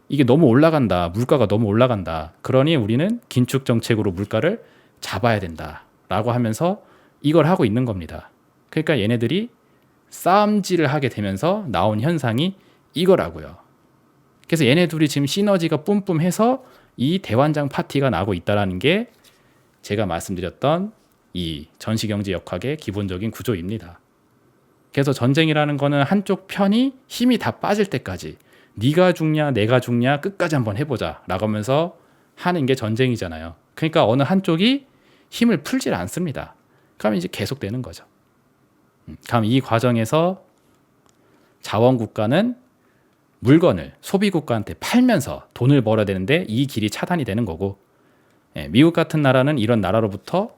이게 너무 올라간다. 물가가 너무 올라간다. 그러니 우리는 긴축 정책으로 물가를 잡아야 된다라고 하면서 이걸 하고 있는 겁니다. 그러니까 얘네들이 싸움질을 하게 되면서 나온 현상이 이거라고요. 그래서 얘네 둘이 지금 시너지가 뿜뿜해서 이 대환장 파티가 나고 있다는 게 제가 말씀드렸던 이 전시경제 역학의 기본적인 구조입니다. 그래서 전쟁이라는 거는 한쪽 편이 힘이 다 빠질 때까지 네가 죽냐 내가 죽냐 끝까지 한번 해보자 라고 하면서 하는 게 전쟁이잖아요. 그러니까 어느 한쪽이 힘을 풀질 않습니다. 그러면 이제 계속되는 거죠. 그럼 이 과정에서 자원국가는 물건을 소비국가한테 팔면서 돈을 벌어야 되는데 이 길이 차단이 되는 거고 미국 같은 나라는 이런 나라로부터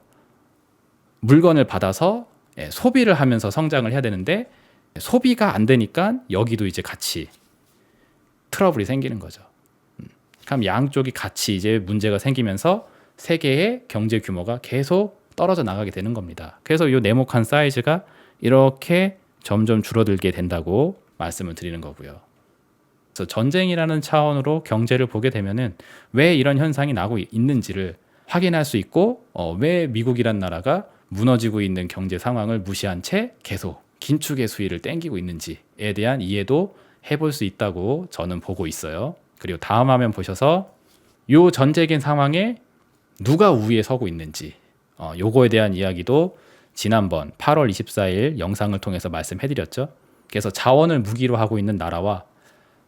물건을 받아서 소비를 하면서 성장을 해야 되는데 소비가 안 되니까 여기도 이제 같이 트러블이 생기는 거죠. 그럼 양쪽이 같이 이제 문제가 생기면서 세계의 경제 규모가 계속 떨어져 나가게 되는 겁니다. 그래서 이 네모칸 사이즈가 이렇게 점점 줄어들게 된다고 말씀을 드리는 거고요. 그래서 전쟁이라는 차원으로 경제를 보게 되면은 왜 이런 현상이 나고 있는지를 확인할 수 있고 왜 미국이란 나라가 무너지고 있는 경제 상황을 무시한 채 계속 긴축의 수위를 땡기고 있는지에 대한 이해도 해볼 수 있다고 저는 보고 있어요. 그리고 다음 화면 보셔서 요 전쟁의 상황에 누가 우위에 서고 있는지 요거에 대한 이야기도 지난번 8월 24일 영상을 통해서 말씀해드렸죠. 그래서 자원을 무기로 하고 있는 나라와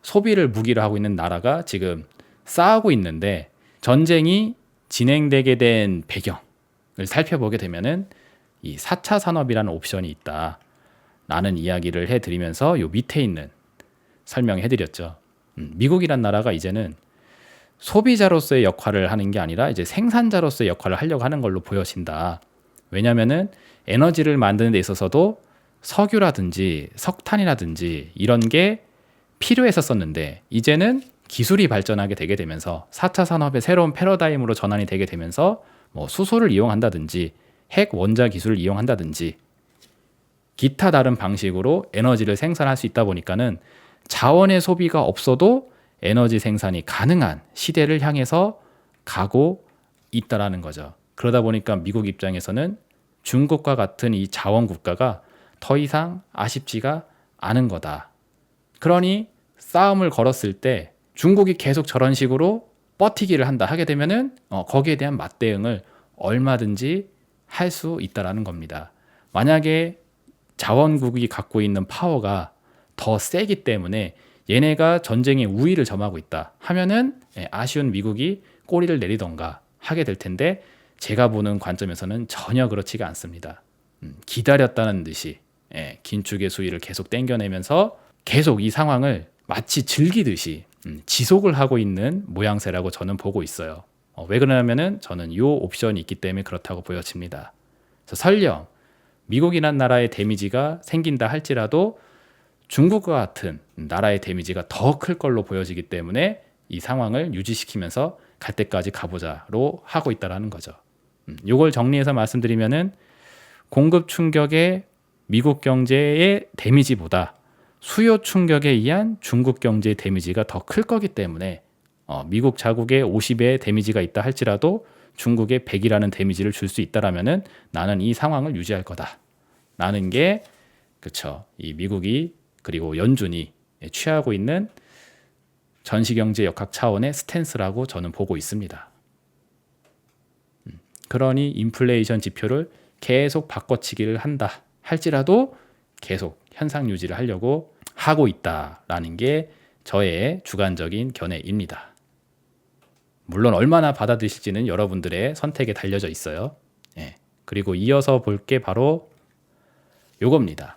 소비를 무기로 하고 있는 나라가 지금 싸우고 있는데 전쟁이 진행되게 된 배경을 살펴보게 되면은 이 4차 산업이라는 옵션이 있다라는 이야기를 해드리면서 요 밑에 있는 설명해드렸죠. 미국이란 나라가 이제는 소비자로서의 역할을 하는 게 아니라 이제 생산자로서의 역할을 하려고 하는 걸로 보여진다. 왜냐면은 에너지를 만드는 데 있어서도 석유라든지 석탄이라든지 이런 게 필요했었는데 이제는 기술이 발전하게 되게 되면서 4차 산업의 새로운 패러다임으로 전환이 되게 되면서 뭐 수소를 이용한다든지 핵 원자 기술을 이용한다든지 기타 다른 방식으로 에너지를 생산할 수 있다 보니까는 자원의 소비가 없어도 에너지 생산이 가능한 시대를 향해서 가고 있다라는 거죠. 그러다 보니까 미국 입장에서는 중국과 같은 이 자원 국가가 더 이상 아쉽지가 않은 거다. 그러니 싸움을 걸었을 때 중국이 계속 저런 식으로 버티기를 한다 하게 되면은 거기에 대한 맞대응을 얼마든지 할 수 있다라는 겁니다. 만약에 자원국이 갖고 있는 파워가 더 세기 때문에 얘네가 전쟁의 우위를 점하고 있다 하면은 아쉬운 미국이 꼬리를 내리던가 하게 될 텐데 제가 보는 관점에서는 전혀 그렇지가 않습니다. 기다렸다는 듯이 긴축의 수위를 계속 땡겨내면서 계속 이 상황을 마치 즐기듯이 지속을 하고 있는 모양새라고 저는 보고 있어요. 왜 그러냐면은 저는 이 옵션이 있기 때문에 그렇다고 보여집니다. 그래서 설령 미국이란 나라의 데미지가 생긴다 할지라도 중국과 같은 나라의 데미지가 더 클 걸로 보여지기 때문에 이 상황을 유지시키면서 갈 때까지 가보자로 하고 있다라는 거죠. 이걸 정리해서 말씀드리면은 공급 충격의 미국 경제의 데미지보다 수요 충격에 의한 중국 경제의 데미지가 더 클 거기 때문에 미국 자국의 50의 데미지가 있다 할지라도 중국의 100이라는 데미지를 줄 수 있다라면은 나는 이 상황을 유지할 거다. 라는 게 그쵸. 이 미국이 그리고 연준이 취하고 있는 전시경제 역학 차원의 스탠스라고 저는 보고 있습니다. 그러니 인플레이션 지표를 계속 바꿔치기를 한다 할지라도 계속 현상 유지를 하려고 하고 있다라는 게 저의 주관적인 견해입니다. 물론 얼마나 받아들이실지는 여러분들의 선택에 달려져 있어요. 그리고 이어서 볼 게 바로 요겁니다.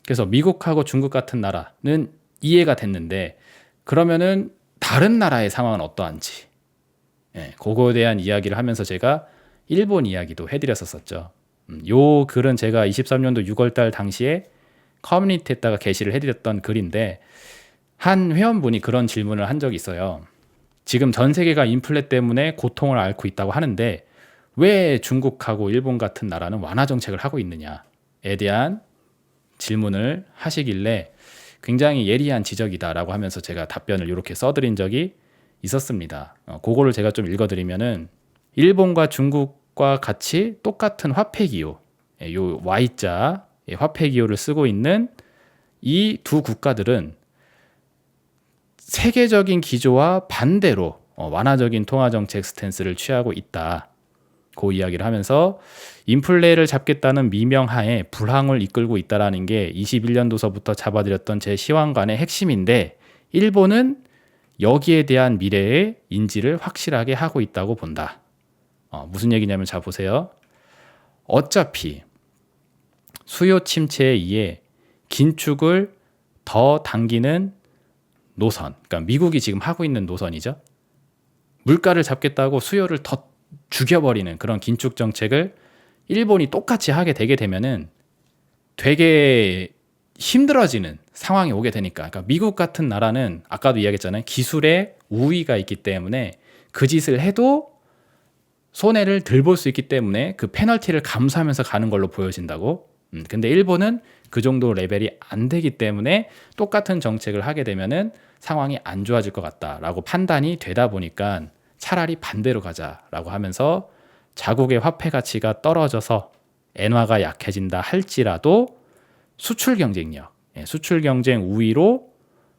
그래서 미국하고 중국 같은 나라는 이해가 됐는데 그러면은 다른 나라의 상황은 어떠한지 그거에 대한 이야기를 하면서 제가 일본 이야기도 해드렸었죠. 요 글은 제가 23년도 6월달 당시에 커뮤니티에다가 게시를 해드렸던 글인데 한 회원분이 그런 질문을 한 적이 있어요. 지금 전 세계가 인플레 때문에 고통을 앓고 있다고 하는데 왜 중국하고 일본 같은 나라는 완화 정책을 하고 있느냐에 대한 질문을 하시길래 굉장히 예리한 지적이다라고 하면서 제가 답변을 이렇게 써드린 적이 있었습니다. 그거를 제가 좀 읽어드리면은 일본과 중국과 같이 똑같은 화폐 기호, 요 Y자 화폐 기호를 쓰고 있는 이 두 국가들은 세계적인 기조와 반대로 완화적인 통화정책 스탠스를 취하고 있다. 그 이야기를 하면서 인플레를 잡겠다는 미명하에 불황을 이끌고 있다는 게 21년도서부터 잡아들였던 제 시황관의 핵심인데 일본은 여기에 대한 미래의 인지를 확실하게 하고 있다고 본다. 무슨 얘기냐면 자 보세요. 어차피 수요 침체에 의해 긴축을 더 당기는 노선, 그러니까 미국이 지금 하고 있는 노선이죠. 물가를 잡겠다고 수요를 더 죽여버리는 그런 긴축 정책을 일본이 똑같이 하게 되게 되면은 되게 힘들어지는 상황이 오게 되니까. 그러니까 미국 같은 나라는 아까도 이야기했잖아요. 기술의 우위가 있기 때문에 그 짓을 해도 손해를 덜 볼 수 있기 때문에 그 페널티를 감수하면서 가는 걸로 보여진다고. 근데 일본은 그 정도 레벨이 안 되기 때문에 똑같은 정책을 하게 되면은 상황이 안 좋아질 것 같다라고 판단이 되다 보니까 차라리 반대로 가자라고 하면서 자국의 화폐 가치가 떨어져서 엔화가 약해진다 할지라도 수출 경쟁력, 수출 경쟁 우위로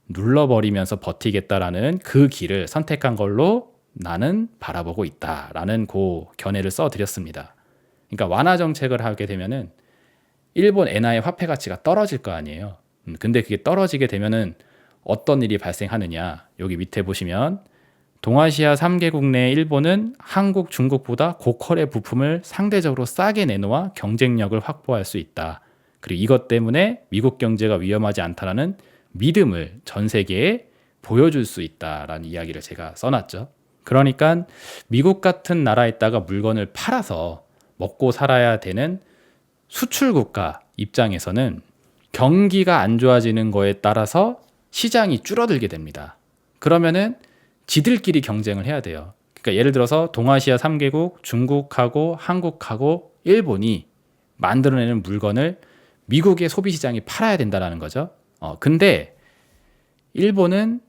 눌러버리면서 버티겠다라는 그 길을 선택한 걸로 나는 바라보고 있다라는 그 견해를 써드렸습니다. 그러니까 완화 정책을 하게 되면은 일본 엔화의 화폐 가치가 떨어질 거 아니에요. 근데 그게 떨어지게 되면은 어떤 일이 발생하느냐. 여기 밑에 보시면 동아시아 3개국 내 일본은 한국, 중국보다 고퀄의 부품을 상대적으로 싸게 내놓아 경쟁력을 확보할 수 있다. 그리고 이것 때문에 미국 경제가 위험하지 않다라는 믿음을 전 세계에 보여줄 수 있다라는 이야기를 제가 써놨죠. 그러니까 미국 같은 나라에다가 물건을 팔아서 먹고 살아야 되는 수출 국가 입장에서는 경기가 안 좋아지는 거에 따라서 시장이 줄어들게 됩니다. 그러면은 지들끼리 경쟁을 해야 돼요. 그러니까 예를 들어서 동아시아 3개국, 중국하고 한국하고 일본이 만들어내는 물건을 미국의 소비시장이 팔아야 된다는 거죠. 근데 일본은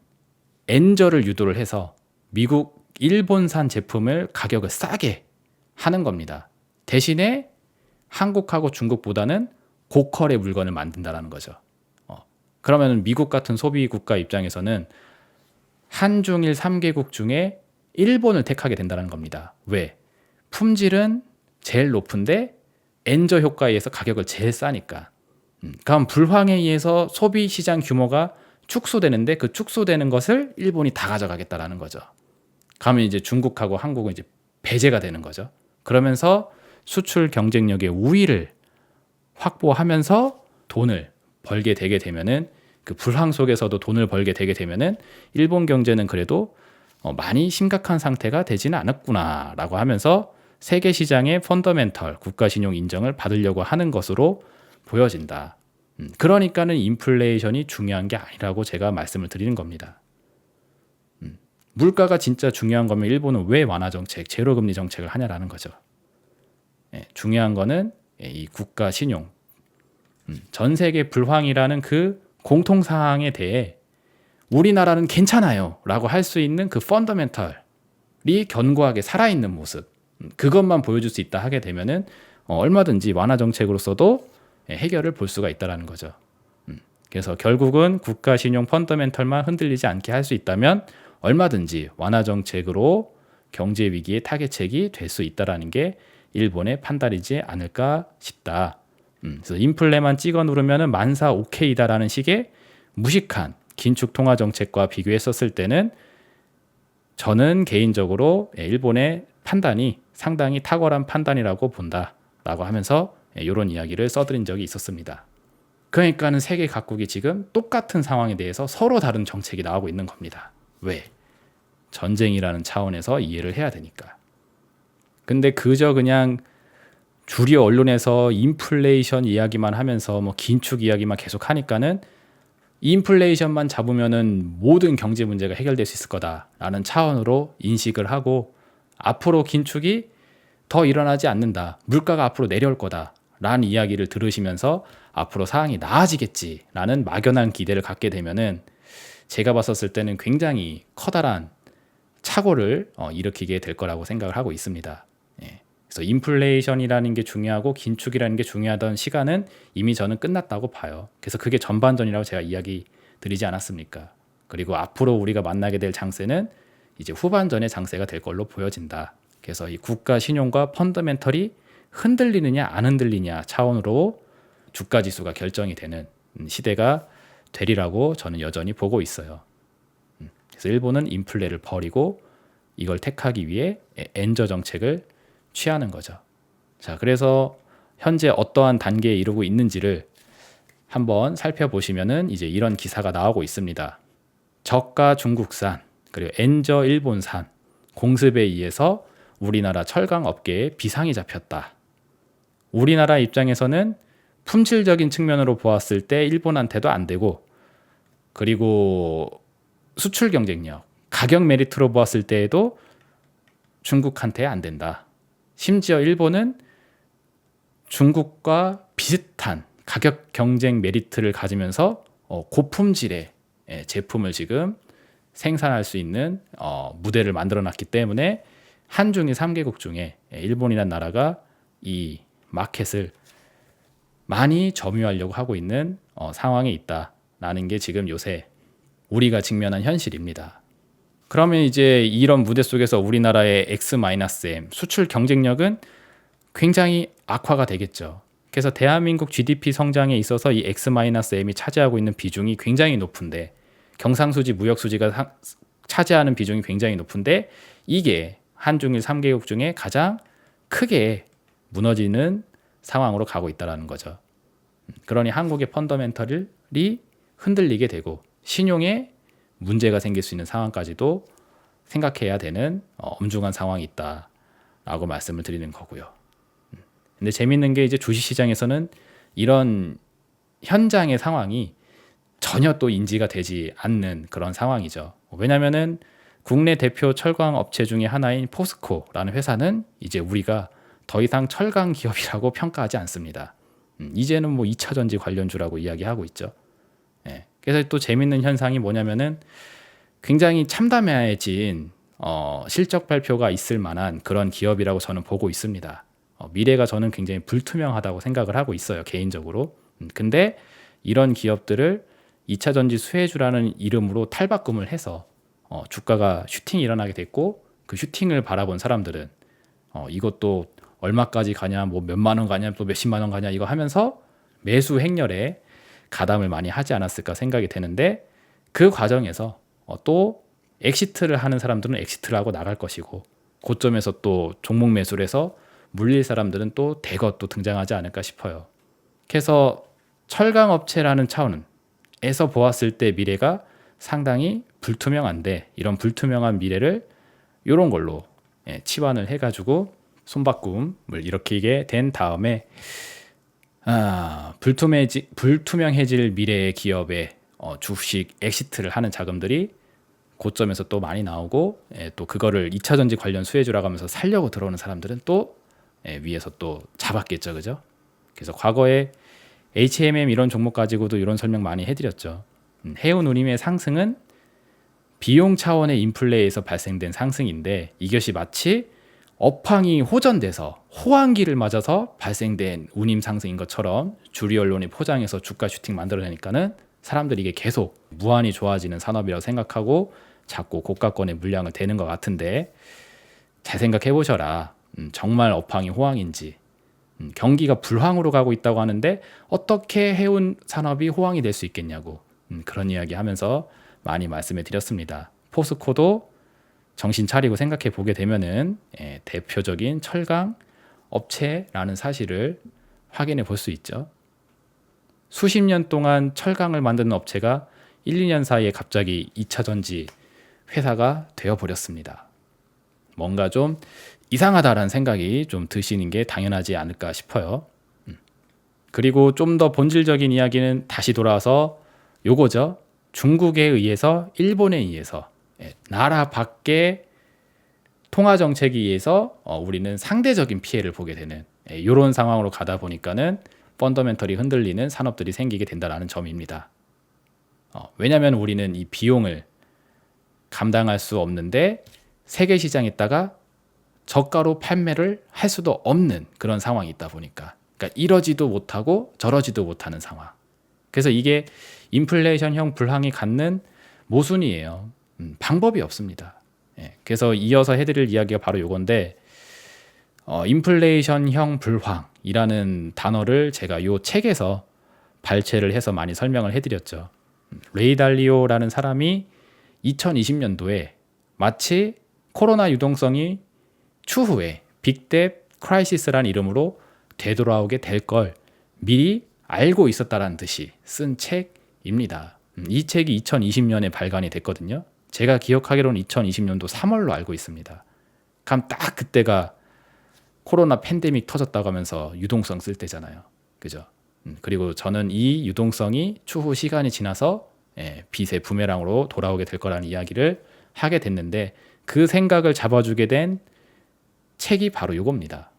엔저를 유도를 해서 미국, 일본산 제품을 가격을 싸게 하는 겁니다. 대신에 한국하고 중국보다는 고퀄의 물건을 만든다는 거죠. 그러면 미국 같은 소비 국가 입장에서는 한중일 3개국 중에 일본을 택하게 된다는 겁니다. 왜? 품질은 제일 높은데 엔저 효과에 의해서 가격을 제일 싸니까. 그럼 불황에 의해서 소비 시장 규모가 축소되는데 그 축소되는 것을 일본이 다 가져가겠다라는 거죠. 그러면 이제 중국하고 한국은 이제 배제가 되는 거죠. 그러면서 수출 경쟁력의 우위를 확보하면서 돈을 벌게 되게 되면은 그 불황 속에서도 돈을 벌게 되게 되면은 일본 경제는 그래도 많이 심각한 상태가 되지는 않았구나라고 하면서 세계 시장의 펀더멘털 국가 신용 인정을 받으려고 하는 것으로 보여진다. 그러니까는 인플레이션이 중요한 게 아니라고 제가 말씀을 드리는 겁니다. 물가가 진짜 중요한 거면 일본은 왜 완화 정책, 제로금리 정책을 하냐라는 거죠. 중요한 거는 이 국가 신용. 전 세계 불황이라는 그 공통 사항에 대해 우리나라는 괜찮아요 라고 할 수 있는 그 펀더멘털이 견고하게 살아있는 모습, 그것만 보여줄 수 있다 하게 되면은 얼마든지 완화 정책으로서도 해결을 볼 수가 있다는 거죠. 그래서 결국은 국가 신용 펀더멘털만 흔들리지 않게 할 수 있다면 얼마든지 완화 정책으로 경제 위기의 타개책이 될 수 있다는 게 일본의 판단이지 않을까 싶다. 그래서 인플레만 찍어 누르면 만사 오케이다라는 식의 무식한 긴축 통화 정책과 비교했었을 때는 저는 개인적으로 일본의 판단이 상당히 탁월한 판단이라고 본다라고 하면서 이런 이야기를 써드린 적이 있었습니다. 그러니까는 세계 각국이 지금 똑같은 상황에 대해서 서로 다른 정책이 나오고 있는 겁니다. 왜? 전쟁이라는 차원에서 이해를 해야 되니까. 근데 그저 그냥 주류 언론에서 인플레이션 이야기만 하면서 뭐 긴축 이야기만 계속 하니까는 인플레이션만 잡으면은 모든 경제 문제가 해결될 수 있을 거다라는 차원으로 인식을 하고 앞으로 긴축이 더 일어나지 않는다. 물가가 앞으로 내려올 거다라는 이야기를 들으시면서 앞으로 상황이 나아지겠지라는 막연한 기대를 갖게 되면은 제가 봤었을 때는 굉장히 커다란 착오를 일으키게 될 거라고 생각을 하고 있습니다. 그래서 인플레이션이라는 게 중요하고 긴축이라는 게 중요하던 시간은 이미 저는 끝났다고 봐요. 그래서 그게 전반전이라고 제가 이야기 드리지 않았습니까? 그리고 앞으로 우리가 만나게 될 장세는 이제 후반전의 장세가 될 걸로 보여진다. 그래서 이 국가 신용과 펀더멘털이 흔들리느냐 안 흔들리냐 차원으로 주가 지수가 결정이 되는 시대가 되리라고 저는 여전히 보고 있어요. 그래서 일본은 인플레를 버리고 이걸 택하기 위해 엔저 정책을 취하는 거죠. 자, 그래서 현재 어떠한 단계에 이르고 있는지를 한번 살펴보시면은 이제 이런 기사가 나오고 있습니다. 저가 중국산 그리고 엔저 일본산 공습에 의해서 우리나라 철강 업계에 비상이 잡혔다. 우리나라 입장에서는 품질적인 측면으로 보았을 때 일본한테도 안 되고, 그리고 수출 경쟁력, 가격 메리트로 보았을 때에도 중국한테 안 된다. 심지어 일본은 중국과 비슷한 가격 경쟁 메리트를 가지면서 고품질의 제품을 지금 생산할 수 있는 무대를 만들어 놨기 때문에 한중일 3개국 중에 일본이라는 나라가 이 마켓을 많이 점유하려고 하고 있는 상황에 있다라는 게 지금 요새 우리가 직면한 현실입니다. 그러면 이제 이런 무대 속에서 우리나라의 X-M 수출 경쟁력은 굉장히 악화가 되겠죠. 그래서 대한민국 GDP 성장에 있어서 이 X-M이 차지하고 있는 비중이 굉장히 높은데, 경상수지, 무역수지가 차지하는 비중이 굉장히 높은데, 이게 한중일 3개국 중에 가장 크게 무너지는 상황으로 가고 있다는 거죠. 그러니 한국의 펀더멘털이 흔들리게 되고 신용에 문제가 생길 수 있는 상황까지도 생각해야 되는 엄중한 상황이 있다라고 말씀을 드리는 거고요. 근데 재밌는 게 이제 주식시장에서는 이런 현장의 상황이 전혀 또 인지가 되지 않는 그런 상황이죠. 왜냐하면은 국내 대표 철강 업체 중에 하나인 포스코라는 회사는 이제 우리가 더 이상 철강 기업이라고 평가하지 않습니다. 이제는 뭐 2차 전지 관련주라고 이야기하고 있죠. 그래서 또 재밌는 현상이 뭐냐면은 굉장히 참담해진 실적 발표가 있을 만한 그런 기업이라고 저는 보고 있습니다. 미래가 저는 굉장히 불투명하다고 생각을 하고 있어요, 개인적으로. 근데 이런 기업들을 2차 전지 수혜주라는 이름으로 탈바꿈을 해서 주가가 슈팅이 일어나게 됐고, 그 슈팅을 바라본 사람들은 이것도 얼마까지 가냐, 뭐 몇만 원 가냐, 또 몇십만 원 가냐, 이거 하면서 매수 행렬에 가담을 많이 하지 않았을까 생각이 되는데, 그 과정에서 또 엑시트를 하는 사람들은 엑시트를 하고 나갈 것이고, 고점에서 또 종목 매수를 해서 물릴 사람들은 또 대거 또 등장하지 않을까 싶어요. 그래서 철강 업체라는 차원에서 보았을 때 미래가 상당히 불투명한데, 이런 불투명한 미래를 이런 걸로 치환을 해가지고 손바꿈을 일으키게 된 다음에 불투명해질 미래의 기업의 주식 엑시트를 하는 자금들이 고점에서 또 많이 나오고, 또 그거를 2차 전지 관련 수혜주라고 하면서 살려고 들어오는 사람들은 또 위에서 또 잡았겠죠, 그죠? 그래서 과거에 HMM 이런 종목 가지고도 이런 설명 많이 해드렸죠. 해운운임의 상승은 비용 차원의 인플레에서 발생된 상승인데, 이것이 마치 업황이 호전돼서 호황기를 맞아서 발생된 운임 상승인 것처럼 주류 언론이 포장해서 주가 슈팅 만들어내니까는 사람들이 이게 계속 무한히 좋아지는 산업이라고 생각하고 자꾸 고가권에 물량을 대는 것 같은데, 잘 생각해 보셔라. 정말 업황이 호황인지, 경기가 불황으로 가고 있다고 하는데 어떻게 해운 산업이 호황이 될 수 있겠냐고, 그런 이야기 하면서 많이 말씀해 드렸습니다. 포스코도 정신 차리고 생각해 보게 되면은 대표적인 철강 업체라는 사실을 확인해 볼 수 있죠. 수십 년 동안 철강을 만드는 업체가 1, 2년 사이에 갑자기 2차 전지 회사가 되어버렸습니다. 뭔가 좀 이상하다라는 생각이 좀 드시는 게 당연하지 않을까 싶어요. 그리고 좀 더 본질적인 이야기는 다시 돌아와서 요거죠. 중국에 의해서, 일본에 의해서, 나라 밖의 통화 정책에 의해서 우리는 상대적인 피해를 보게 되는 이런 상황으로 가다 보니까는 펀더멘털이 흔들리는 산업들이 생기게 된다는 점입니다. 왜냐하면 우리는 이 비용을 감당할 수 없는데 세계 시장에 있다가 저가로 판매를 할 수도 없는 그런 상황이 있다 보니까, 그러니까 이러지도 못하고 저러지도 못하는 상황. 그래서 이게 인플레이션형 불황이 갖는 모순이에요. 방법이 없습니다. 그래서 이어서 해드릴 이야기가 바로 이건데, 인플레이션형 불황이라는 단어를 제가 이 책에서 발췌를 해서 많이 설명을 해드렸죠. 레이 달리오라는 사람이 2020년도에 마치 코로나 유동성이 추후에 빅뎁 크라이시스라는 이름으로 되돌아오게 될 걸 미리 알고 있었다라는 듯이 쓴 책입니다. 이 책이 2020년에 발간이 됐거든요. 제가 기억하기로는 2020년도 3월로 알고 있습니다. 그럼 딱 그때가 코로나 팬데믹 터졌다고 하면서 유동성 쓸 때잖아요. 그죠? 그리고 저는 이 유동성이 추후 시간이 지나서 빚의 부메랑으로 돌아오게 될 거라는 이야기를 하게 됐는데 그 생각을 잡아주게 된 책이 바로 이겁니다.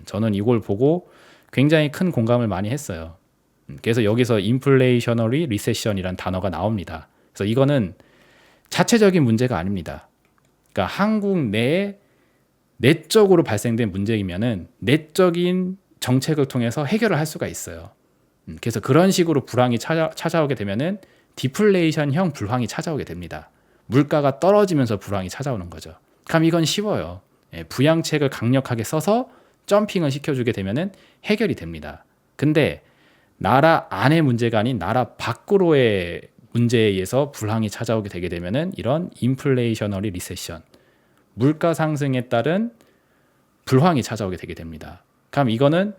저는 이걸 보고 굉장히 큰 공감을 많이 했어요. 그래서 여기서 인플레이셔너리 리세션이라는 단어가 나옵니다. 그래서 이거는 자체적인 문제가 아닙니다. 그러니까 한국 내에 내적으로 발생된 문제이면은 내적인 정책을 통해서 해결을 할 수가 있어요. 그래서 그런 식으로 불황이 찾아오게 되면은 디플레이션형 불황이 찾아오게 됩니다. 물가가 떨어지면서 불황이 찾아오는 거죠. 그럼 이건 쉬워요. 부양책을 강력하게 써서 점핑을 시켜주게 되면은 해결이 됩니다. 근데 나라 안의 문제가 아닌 나라 밖으로의 문제에 의해서 불황이 찾아오게 되게 되면은 이런 인플레이셔너리 리세션, 물가 상승에 따른 불황이 찾아오게 되게 됩니다. 그럼 이거는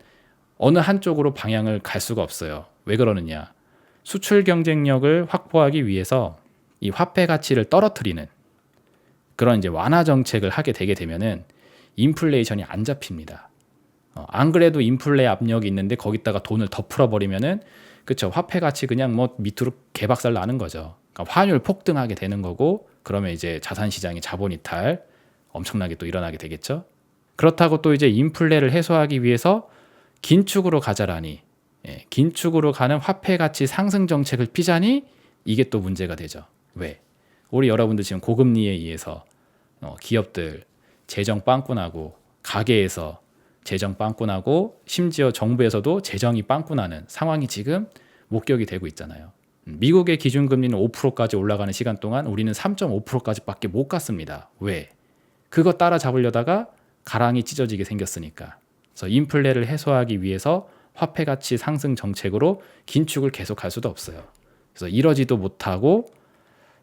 어느 한쪽으로 방향을 갈 수가 없어요. 왜 그러느냐? 수출 경쟁력을 확보하기 위해서 이 화폐 가치를 떨어뜨리는 그런 이제 완화 정책을 하게 되게 되면은 인플레이션이 안 잡힙니다. 안 그래도 인플레 압력이 있는데 거기다가 돈을 더 풀어버리면은 그쵸, 화폐 가치 그냥 뭐 밑으로 개박살 나는 거죠. 그러니까 환율 폭등하게 되는 거고 그러면 이제 자산 시장이 자본 이탈 엄청나게 또 일어나게 되겠죠. 그렇다고 또 이제 인플레를 해소하기 위해서 긴축으로 가자라니, 긴축으로 가는 화폐 가치 상승 정책을 피자니 이게 또 문제가 되죠. 왜? 우리 여러분들 지금 고금리에 의해서 기업들 재정 빵꾸나고 가게에서 재정 빵꾸나고 심지어 정부에서도 재정이 빵꾸나는 상황이 지금 목격이 되고 있잖아요. 미국의 기준금리는 5%까지 올라가는 시간 동안 우리는 3.5%까지밖에 못 갔습니다. 왜? 그거 따라잡으려다가 가랑이 찢어지게 생겼으니까. 그래서 인플레를 해소하기 위해서 화폐 가치 상승 정책으로 긴축을 계속할 수도 없어요. 그래서 이러지도 못하고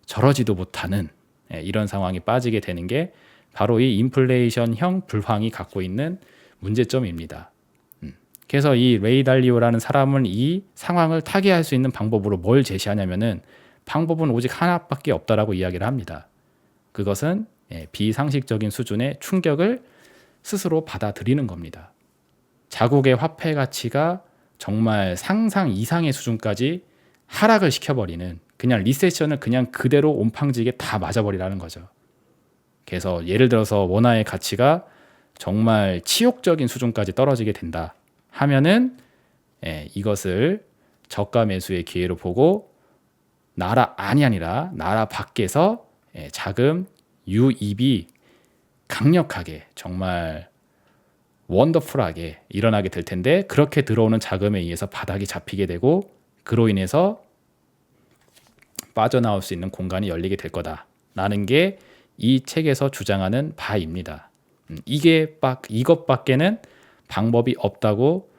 저러지도 못하는 이런 상황이 빠지게 되는 게 바로 이 인플레이션형 불황이 갖고 있는 문제점입니다. 그래서 이 레이 달리오라는 사람은 이 상황을 타개할 수 있는 방법으로 뭘 제시하냐면은 방법은 오직 하나밖에 없다라고 이야기를 합니다. 그것은 비상식적인 수준의 충격을 스스로 받아들이는 겁니다. 자국의 화폐 가치가 정말 상상 이상의 수준까지 하락을 시켜버리는 그냥 리세션을 그냥 그대로 온팡지게 다 맞아버리라는 거죠. 그래서 예를 들어서 원화의 가치가 정말 치욕적인 수준까지 떨어지게 된다 하면은 이것을 저가 매수의 기회로 보고 나라 안이 아니라 나라 밖에서 자금 유입이 강력하게 정말 원더풀하게 일어나게 될 텐데 그렇게 들어오는 자금에 의해서 바닥이 잡히게 되고 그로 인해서 빠져나올 수 있는 공간이 열리게 될 거다라는 게 이 책에서 주장하는 바입니다. 이것밖에는 방법이 없다고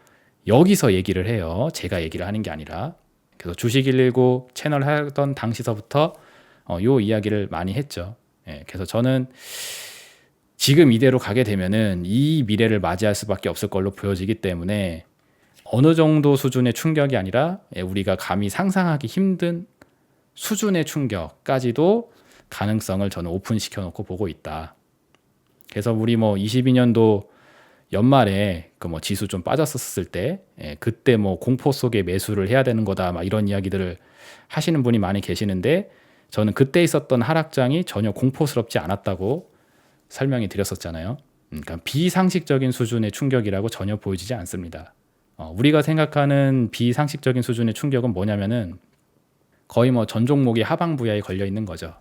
여기서 얘기를 해요. 제가 얘기를 하는 게 아니라. 그래서 주식119 채널 하던 당시서부터 요 이야기를 많이 했죠. 그래서 저는 지금 이대로 가게 되면은 이 미래를 맞이할 수밖에 없을 걸로 보여지기 때문에 어느 정도 수준의 충격이 아니라 우리가 감히 상상하기 힘든 수준의 충격까지도 가능성을 저는 오픈시켜 놓고 보고 있다. 그래서 우리 뭐 22년도 연말에 그 뭐 지수 좀 빠졌었을 때 그때 뭐 공포 속에 매수를 해야 되는 거다 막 이런 이야기들을 하시는 분이 많이 계시는데 저는 그때 있었던 하락장이 전혀 공포스럽지 않았다고 설명이 드렸었잖아요. 그러니까 비상식적인 수준의 충격이라고 전혀 보여지지 않습니다. 우리가 생각하는 비상식적인 수준의 충격은 뭐냐면은 거의 뭐 전 종목이 하방 부야에 걸려 있는 거죠.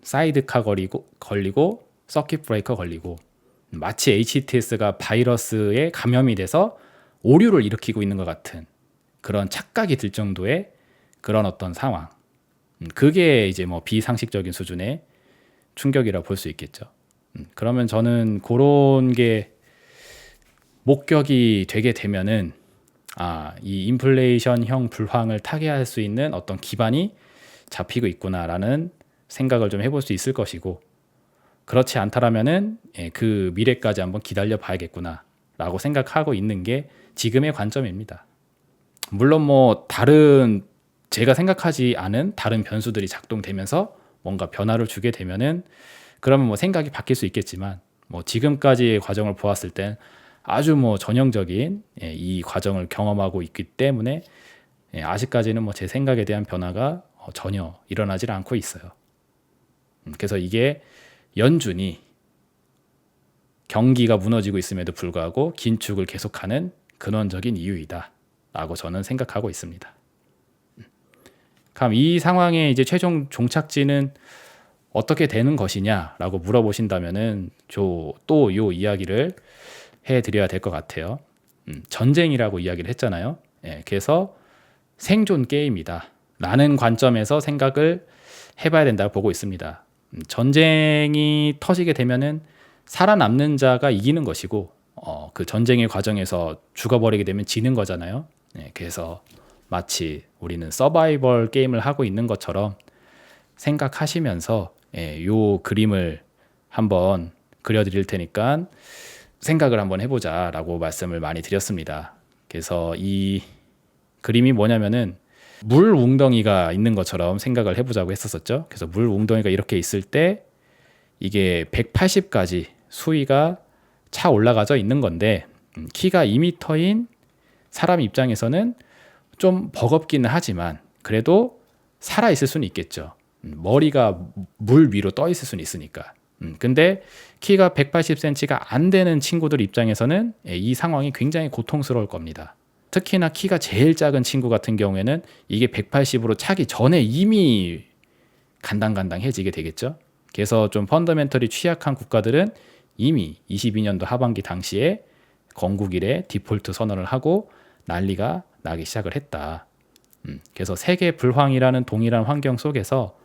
사이드카 걸리고 서킷 브레이커 걸리고 마치 HTS가 바이러스에 감염이 돼서 오류를 일으키고 있는 것 같은 그런 착각이 들 정도의 그런 어떤 상황. 그게 이제 뭐 비상식적인 수준의 충격이라고 볼 수 있겠죠. 그러면 저는 그런 게 목격이 되게 되면은 이 인플레이션형 불황을 타개할 수 있는 어떤 기반이 잡히고 있구나라는 생각을 좀 해볼 수 있을 것이고 그렇지 않다라면은 그 미래까지 한번 기다려 봐야겠구나라고 생각하고 있는 게 지금의 관점입니다. 물론 뭐 다른 제가 생각하지 않은 다른 변수들이 작동되면서 뭔가 변화를 주게 되면은 그러면 뭐 생각이 바뀔 수 있겠지만 뭐 지금까지의 과정을 보았을 땐 아주 뭐 전형적인 이 과정을 경험하고 있기 때문에 아직까지는 뭐 제 생각에 대한 변화가 전혀 일어나질 않고 있어요. 그래서 이게 연준이 경기가 무너지고 있음에도 불구하고 긴축을 계속하는 근원적인 이유이다 라고 저는 생각하고 있습니다. 그럼 이 상황의 이제 최종 종착지는 어떻게 되는 것이냐라고 물어보신다면은 또 요 이야기를 해드려야 될 것 같아요. 전쟁이라고 이야기를 했잖아요. 그래서 생존 게임이다 라는 관점에서 생각을 해봐야 된다고 보고 있습니다. 전쟁이 터지게 되면은 살아남는 자가 이기는 것이고 그 전쟁의 과정에서 죽어버리게 되면 지는 거잖아요. 그래서 마치 우리는 서바이벌 게임을 하고 있는 것처럼 생각하시면서 요 그림을 한번 그려드릴 테니까 생각을 한번 해보자라고 말씀을 많이 드렸습니다. 그래서 이 그림이 뭐냐면은 물 웅덩이가 있는 것처럼 생각을 해보자고 했었죠. 그래서 물 웅덩이가 이렇게 있을 때 이게 180까지 수위가 차 올라가져 있는 건데 키가 2m인 사람 입장에서는 좀 버겁기는 하지만 그래도 살아 있을 수는 있겠죠. 머리가 물 위로 떠 있을 수는 있으니까. 근데 키가 180cm가 안 되는 친구들 입장에서는 이 상황이 굉장히 고통스러울 겁니다. 특히나 키가 제일 작은 친구 같은 경우에는 이게 180으로 차기 전에 이미 간당간당해지게 되겠죠. 그래서 좀 펀더멘털이 취약한 국가들은 이미 22년도 하반기 당시에 건국 이래 디폴트 선언을 하고 난리가 나기 시작을 했다. 그래서 세계 불황이라는 동일한 환경 속에서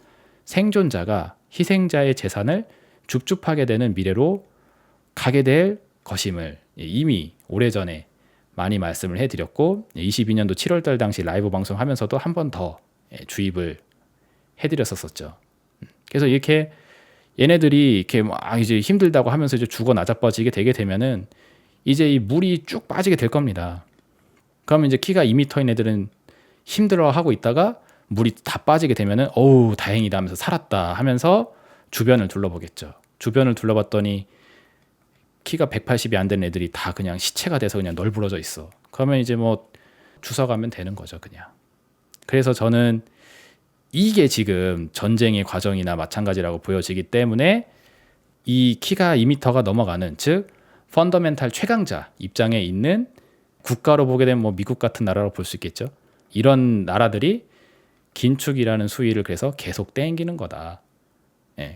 생존자가 희생자의 재산을 줍줍하게 되는 미래로 가게 될 것임을 이미 오래전에 많이 말씀을 해드렸고 22년도 7월달 당시 라이브 방송하면서도 한 번 더 주입을 해드렸었죠. 그래서 이렇게 얘네들이 이렇게 이제 힘들다고 하면서 이제 죽어 나자빠지게 되게 되면은 이제 이 물이 쭉 빠지게 될 겁니다. 그러면 이제 키가 2m인 애들은 힘들어하고 있다가 물이 다 빠지게 되면은 어우 다행이다 하면서 살았다 하면서 주변을 둘러보겠죠. 주변을 둘러봤더니 키가 180이 안 되는 애들이 다 그냥 시체가 돼서 그냥 널브러져 있어. 그러면 이제 뭐 주워가면 되는 거죠, 그냥. 그래서 저는 이게 지금 전쟁의 과정이나 마찬가지라고 보여지기 때문에 이 키가 2m가 넘어가는 즉 펀더멘탈 최강자 입장에 있는 국가로 보게 되면 뭐 미국 같은 나라로 볼 수 있겠죠. 이런 나라들이 긴축이라는 수위를 그래서 계속 땡기는 거다.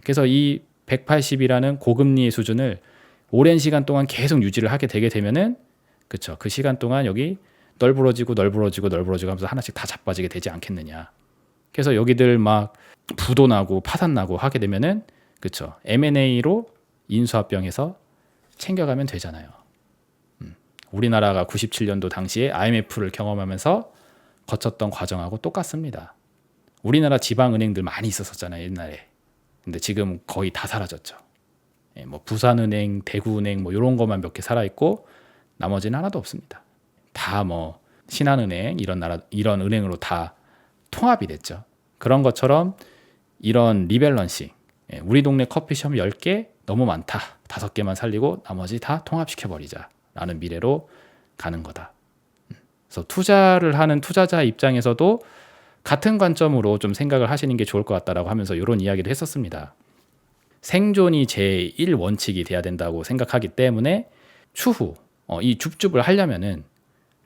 그래서 이 180이라는 고금리의 수준을 오랜 시간 동안 계속 유지를 하게 되게 되면은 그쵸, 그 시간 동안 여기 널브러지고 하면서 하나씩 다 자빠지게 되지 않겠느냐. 그래서 여기들 막 부도 나고 파산 나고 하게 되면은 그쵸, M&A로 인수합병해서 챙겨가면 되잖아요. 우리나라가 97년도 당시에 IMF를 경험하면서 거쳤던 과정하고 똑같습니다. 우리나라 지방은행들 많이 있었잖아요, 옛날에. 근데 지금 거의 다 사라졌죠. 뭐 부산은행, 대구은행 뭐 이런 것만 몇 개 살아 있고 나머지는 하나도 없습니다. 다 뭐 신한은행 이런 은행으로 다 통합이 됐죠. 그런 것처럼 이런 리밸런싱, 우리 동네 커피숍 10개 너무 많다. 5개만 살리고 나머지 다 통합시켜 버리자라는 미래로 가는 거다. 그래서 투자를 하는 투자자 입장에서도 같은 관점으로 좀 생각을 하시는 게 좋을 것 같다라고 하면서 이런 이야기도 했었습니다. 생존이 제1 원칙이 돼야 된다고 생각하기 때문에 추후 이 줍줍을 하려면은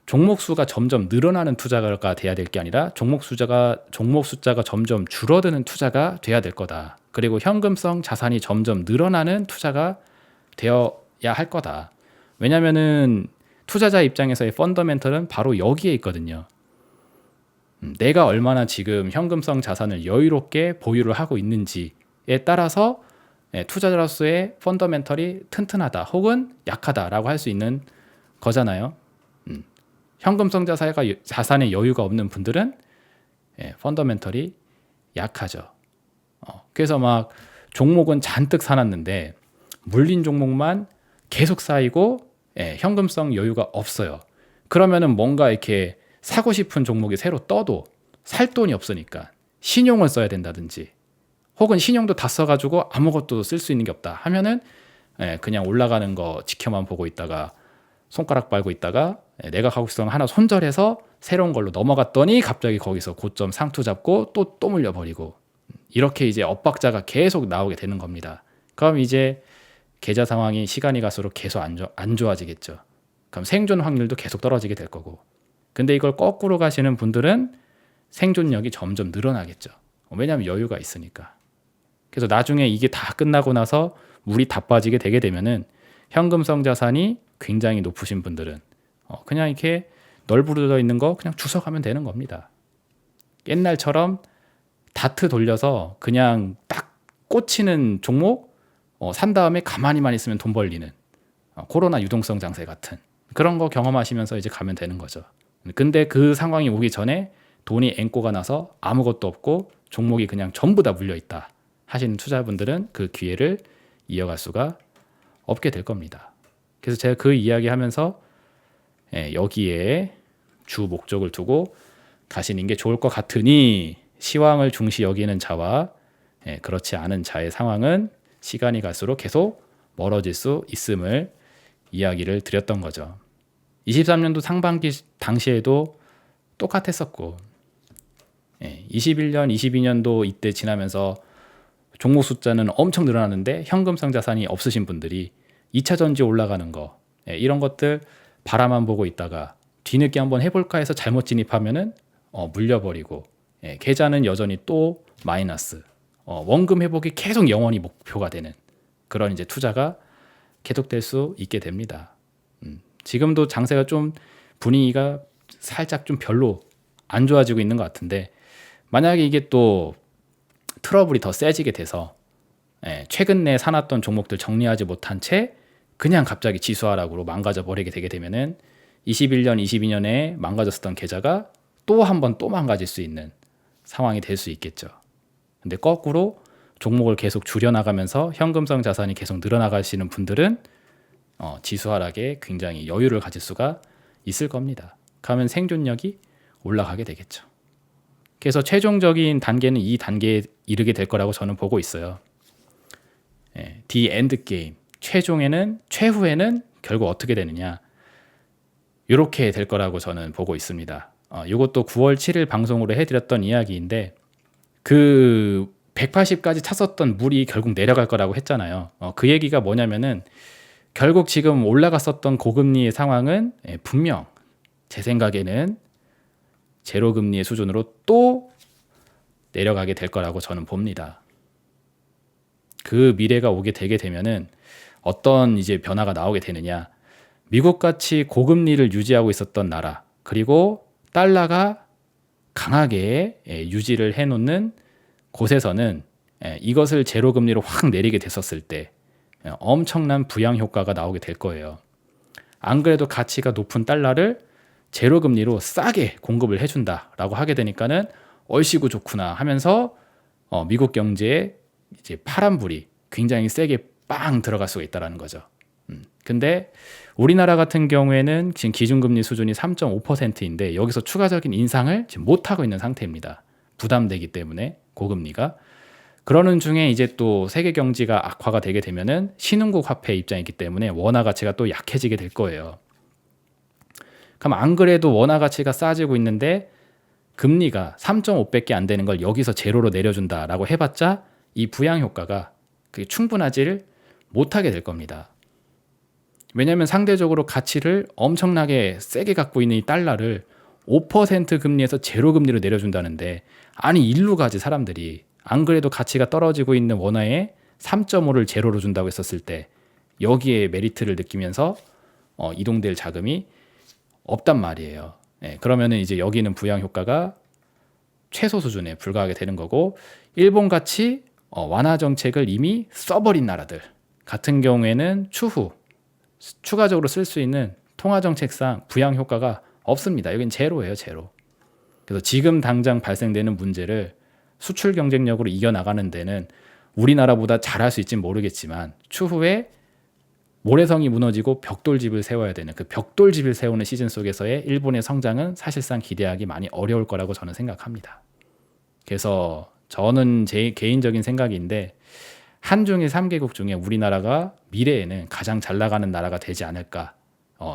종목 수가 점점 늘어나는 투자가 돼야 될 게 아니라 종목 숫자가 점점 줄어드는 투자가 돼야 될 거다. 그리고 현금성 자산이 점점 늘어나는 투자가 되어야 할 거다. 왜냐면은 투자자 입장에서의 펀더멘털은 바로 여기에 있거든요. 내가 얼마나 지금 현금성 자산을 여유롭게 보유를 하고 있는지에 따라서 투자자로서의 펀더멘털이 튼튼하다 혹은 약하다라고 할 수 있는 거잖아요. 현금성 자산의 여유가 없는 분들은 펀더멘털이 약하죠. 그래서 막 종목은 잔뜩 사놨는데 물린 종목만 계속 쌓이고 현금성 여유가 없어요. 그러면은 뭔가 이렇게 사고 싶은 종목이 새로 떠도 살 돈이 없으니까 신용을 써야 된다든지 혹은 신용도 다 써가지고 아무것도 쓸 수 있는 게 없다 하면은 그냥 올라가는 거 지켜만 보고 있다가 손가락 빨고 있다가 내가 가고 있었던 거 하나 손절해서 새로운 걸로 넘어갔더니 갑자기 거기서 고점 상투 잡고 또 물려버리고 이렇게 이제 엇박자가 계속 나오게 되는 겁니다. 그럼 이제 계좌 상황이 시간이 갈수록 계속 안 좋아지겠죠. 그럼 생존 확률도 계속 떨어지게 될 거고. 근데 이걸 거꾸로 가시는 분들은 생존력이 점점 늘어나겠죠. 왜냐하면 여유가 있으니까. 그래서 나중에 이게 다 끝나고 나서 물이 다 빠지게 되게 되면은 현금성 자산이 굉장히 높으신 분들은 그냥 이렇게 널브러져 있는 거 그냥 주워가면 되는 겁니다. 옛날처럼 다트 돌려서 그냥 딱 꽂히는 종목 산 다음에 가만히만 있으면 돈 벌리는 코로나 유동성 장세 같은 그런 거 경험하시면서 이제 가면 되는 거죠. 근데 그 상황이 오기 전에 돈이 앵꼬가 나서 아무것도 없고 종목이 그냥 전부 다 물려 있다 하시는 투자분들은 그 기회를 이어갈 수가 없게 될 겁니다. 그래서 제가 그 이야기 하면서 여기에 주 목적을 두고 가시는 게 좋을 것 같으니 시황을 중시 여기는 자와 그렇지 않은 자의 상황은 시간이 갈수록 계속 멀어질 수 있음을 이야기를 드렸던 거죠. 23년도 상반기 당시에도 똑같았었고 21년, 22년도 이때 지나면서 종목 숫자는 엄청 늘어나는데 현금성 자산이 없으신 분들이 2차 전지 올라가는 거 이런 것들 바라만 보고 있다가 뒤늦게 한번 해볼까 해서 잘못 진입하면은 물려버리고 계좌는 여전히 또 마이너스 원금 회복이 계속 영원히 목표가 되는 그런 이제 투자가 계속될 수 있게 됩니다. 지금도 장세가 좀 분위기가 살짝 좀 별로 안 좋아지고 있는 것 같은데 만약에 이게 또 트러블이 더 세지게 돼서 최근 내 사놨던 종목들 정리하지 못한 채 그냥 갑자기 지수하락으로 망가져 버리게 되게 되면은 21년, 22년에 망가졌었던 계좌가 또 한 번 또 망가질 수 있는 상황이 될 수 있겠죠. 근데 거꾸로 종목을 계속 줄여나가면서 현금성 자산이 계속 늘어나가시는 분들은 지수 하락에 굉장히 여유를 가질 수가 있을 겁니다. 그러면 생존력이 올라가게 되겠죠. 그래서 최종적인 단계는 이 단계에 이르게 될 거라고 저는 보고 있어요. The end game. 최후에는 결국 어떻게 되느냐. 이렇게 될 거라고 저는 보고 있습니다. 이것도 9월 7일 방송으로 해드렸던 이야기인데 그 180까지 찼었던 물이 결국 내려갈 거라고 했잖아요. 그 얘기가 뭐냐면은 결국 지금 올라갔었던 고금리의 상황은 분명 제 생각에는 제로금리의 수준으로 또 내려가게 될 거라고 저는 봅니다. 그 미래가 오게 되게 되면은 어떤 이제 변화가 나오게 되느냐. 미국같이 고금리를 유지하고 있었던 나라 그리고 달러가 강하게 유지를 해놓는 곳에서는 이것을 제로금리로 확 내리게 됐었을 때 엄청난 부양 효과가 나오게 될 거예요. 안 그래도 가치가 높은 달러를 제로금리로 싸게 공급을 해준다라고 하게 되니까는 얼씨구 좋구나 하면서 미국 경제에 이제 파란불이 굉장히 세게 빵 들어갈 수가 있다는 거죠. 근데 우리나라 같은 경우에는 지금 기준금리 수준이 3.5%인데 여기서 추가적인 인상을 지금 못하고 있는 상태입니다. 부담되기 때문에 고금리가. 그러는 중에 이제 또 세계 경제가 악화가 되게 되면은 신흥국 화폐 입장이기 때문에 원화 가치가 또 약해지게 될 거예요. 그럼 안 그래도 원화 가치가 싸지고 있는데 금리가 3.5밖에 안 되는 걸 여기서 제로로 내려준다라고 해봤자 이 부양 효과가 그게 충분하지를 못하게 될 겁니다. 왜냐하면 상대적으로 가치를 엄청나게 세게 갖고 있는 이 달러를 5% 금리에서 제로 금리로 내려준다는데 아니 일로 가지 사람들이. 안 그래도 가치가 떨어지고 있는 원화에 3.5를 제로로 준다고 했었을 때 여기에 메리트를 느끼면서 이동될 자금이 없단 말이에요. 그러면은 이제 여기는 부양 효과가 최소 수준에 불과하게 되는 거고 일본 같이 완화 정책을 이미 써버린 나라들 같은 경우에는 추후 추가적으로 쓸 수 있는 통화 정책상 부양 효과가 없습니다. 여긴 제로예요, 제로. 그래서 지금 당장 발생되는 문제를 수출 경쟁력으로 이겨나가는 데는 우리나라보다 잘할 수 있지는 모르겠지만 추후에 모래성이 무너지고 벽돌집을 세워야 되는 그 벽돌집을 세우는 시즌 속에서의 일본의 성장은 사실상 기대하기 많이 어려울 거라고 저는 생각합니다. 그래서 저는 제 개인적인 생각인데 한중일 3개국 중에 우리나라가 미래에는 가장 잘 나가는 나라가 되지 않을까,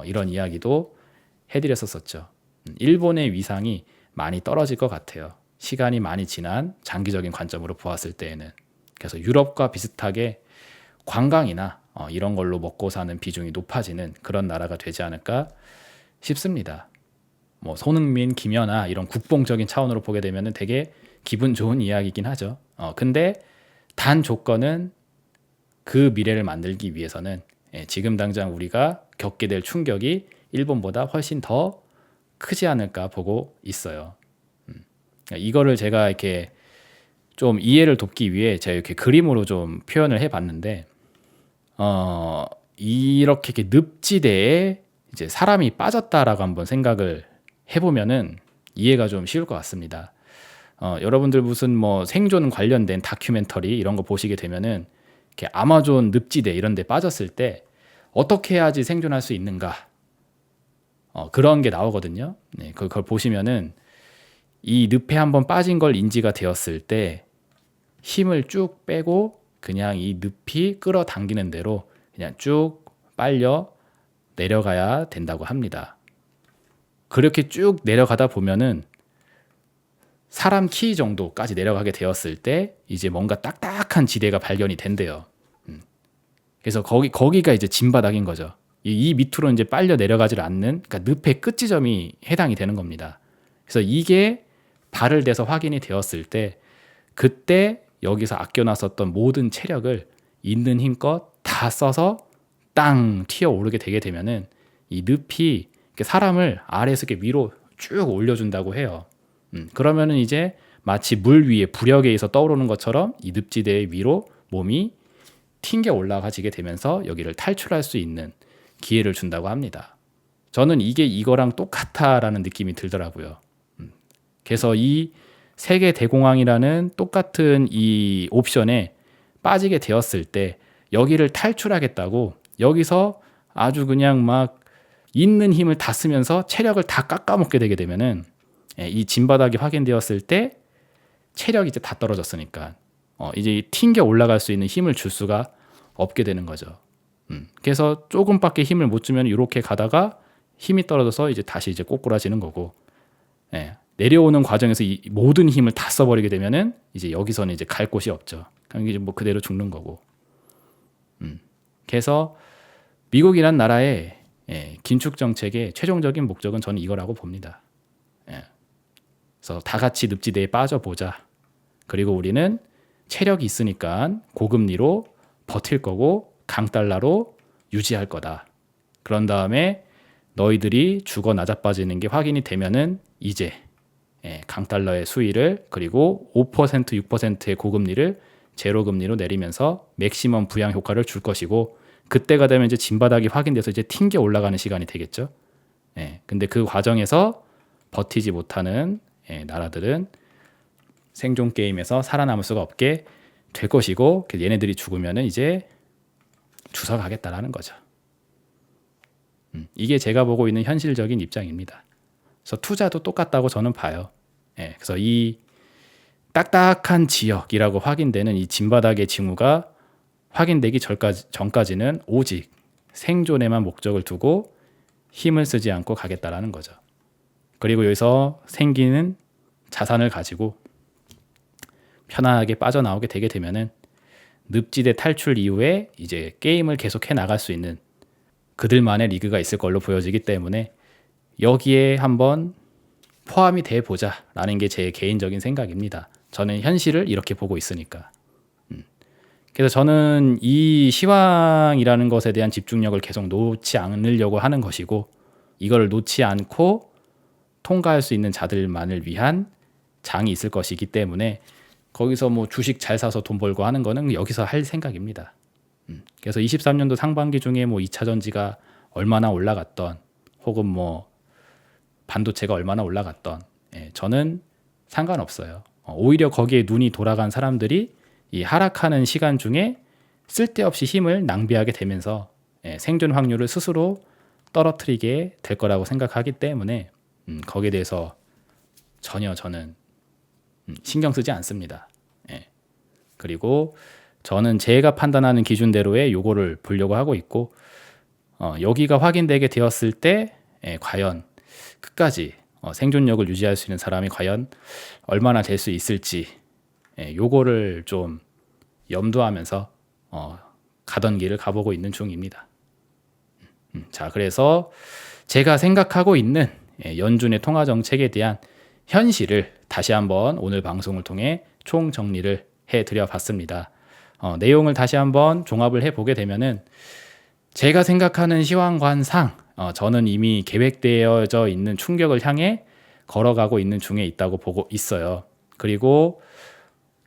이런 이야기도 해드렸었죠. 일본의 위상이 많이 떨어질 것 같아요. 시간이 많이 지난 장기적인 관점으로 보았을 때에는. 그래서 유럽과 비슷하게 관광이나 이런 걸로 먹고 사는 비중이 높아지는 그런 나라가 되지 않을까 싶습니다. 뭐 손흥민, 김연아 이런 국뽕적인 차원으로 보게 되면 되게 기분 좋은 이야기이긴 하죠. 근데 단 조건은 그 미래를 만들기 위해서는 지금 당장 우리가 겪게 될 충격이 일본보다 훨씬 더 크지 않을까 보고 있어요. 이거를 제가 이렇게 좀 이해를 돕기 위해 제가 이렇게 그림으로 좀 표현을 해봤는데, 이렇게 늪지대에 이제 사람이 빠졌다라고 한번 생각을 해보면은 이해가 좀 쉬울 것 같습니다. 여러분들 무슨 뭐 생존 관련된 다큐멘터리 이런 거 보시게 되면은 이렇게 아마존 늪지대 이런 데 빠졌을 때 어떻게 해야지 생존할 수 있는가, 그런 게 나오거든요. 네, 그걸 보시면은 이 늪에 한번 빠진 걸 인지가 되었을 때 힘을 쭉 빼고 그냥 이 늪이 끌어당기는 대로 그냥 쭉 빨려 내려가야 된다고 합니다. 그렇게 쭉 내려가다 보면은 사람 키 정도까지 내려가게 되었을 때 이제 뭔가 딱딱한 지대가 발견이 된대요. 그래서 거기가 이제 진바닥인 거죠. 이 밑으로 이제 빨려 내려가질 않는, 그러니까 늪의 끝 지점이 해당이 되는 겁니다. 그래서 이게 발을 대서 확인이 되었을 때 그때 여기서 아껴놨었던 모든 체력을 있는 힘껏 다 써서 땅 튀어 오르게 되게 되면은 이 늪이 사람을 아래에서 이렇게 위로 쭉 올려준다고 해요. 그러면은 이제 마치 물 위에 부력에 의해서 떠오르는 것처럼 이 늪지대의 위로 몸이 튕겨 올라가지게 되면서 여기를 탈출할 수 있는 기회를 준다고 합니다. 저는 이게 이거랑 똑같다라는 느낌이 들더라고요. 그래서 이 세계 대공황이라는 똑같은 이 옵션에 빠지게 되었을 때 여기를 탈출하겠다고 여기서 아주 그냥 막 있는 힘을 다 쓰면서 체력을 다 깎아먹게 되게 되면은 이 진바닥이 확인되었을 때 체력이 이제 다 떨어졌으니까 이제 튕겨 올라갈 수 있는 힘을 줄 수가 없게 되는 거죠. 그래서 조금밖에 힘을 못 주면 이렇게 가다가 힘이 떨어져서 이제 다시 이제 꼬꾸라지는 거고, 내려오는 과정에서 이 모든 힘을 다 써버리게 되면은 이제 여기서는 이제 갈 곳이 없죠. 그럼 이제 뭐 그대로 죽는 거고. 그래서 미국이란 나라의 긴축 정책의 최종적인 목적은 저는 이거라고 봅니다. 그래서 다 같이 늪지대에 빠져보자. 그리고 우리는 체력이 있으니까 고금리로 버틸 거고 강달러로 유지할 거다. 그런 다음에 너희들이 죽어 나자빠지는 게 확인이 되면은 이제 강달러의 수위를 그리고 5% 6%의 고금리를 제로금리로 내리면서 맥시멈 부양 효과를 줄 것이고, 그때가 되면 이제 진바닥이 확인돼서 이제 튕겨 올라가는 시간이 되겠죠. 근데 그 과정에서 버티지 못하는 나라들은 생존 게임에서 살아남을 수가 없게 될 것이고, 얘네들이 죽으면은 이제 주워 가겠다라는 거죠. 이게 제가 보고 있는 현실적인 입장입니다. 그래서 투자도 똑같다고 저는 봐요. 그래서 이 딱딱한 지역이라고 확인되는 이 진바닥의 징후가 확인되기 전까지는 오직 생존에만 목적을 두고 힘을 쓰지 않고 가겠다라는 거죠. 그리고 여기서 생기는 자산을 가지고 편안하게 빠져나오게 되게 되면은 늪지대 탈출 이후에 이제 게임을 계속해 나갈 수 있는 그들만의 리그가 있을 걸로 보여지기 때문에 여기에 한번 포함이 돼 보자라는 게 제 개인적인 생각입니다. 저는 현실을 이렇게 보고 있으니까. 그래서 저는 이 시황이라는 것에 대한 집중력을 계속 놓지 않으려고 하는 것이고, 이걸 놓지 않고 통과할 수 있는 자들만을 위한 장이 있을 것이기 때문에 거기서 뭐 주식 잘 사서 돈 벌고 하는 거는 여기서 할 생각입니다. 그래서 23년도 상반기 중에 뭐 2차 전지가 얼마나 올라갔던, 혹은 뭐 반도체가 얼마나 올라갔던, 저는 상관없어요. 오히려 거기에 눈이 돌아간 사람들이 이 하락하는 시간 중에 쓸데없이 힘을 낭비하게 되면서 생존 확률을 스스로 떨어뜨리게 될 거라고 생각하기 때문에 거기에 대해서 전혀 저는 신경 쓰지 않습니다. 그리고 저는 제가 판단하는 기준대로의 요거를 보려고 하고 있고 여기가 확인되게 되었을 때 과연 끝까지 생존력을 유지할 수 있는 사람이 과연 얼마나 될 수 있을지 요거를 좀 염두하면서 가던 길을 가보고 있는 중입니다. 자, 그래서 제가 생각하고 있는 연준의 통화 정책에 대한 현실을 다시 한번 오늘 방송을 통해 총정리를 해드려 봤습니다. 내용을 다시 한번 종합을 해보게 되면은 제가 생각하는 시황관상 저는 이미 계획되어져 있는 충격을 향해 걸어가고 있는 중에 있다고 보고 있어요. 그리고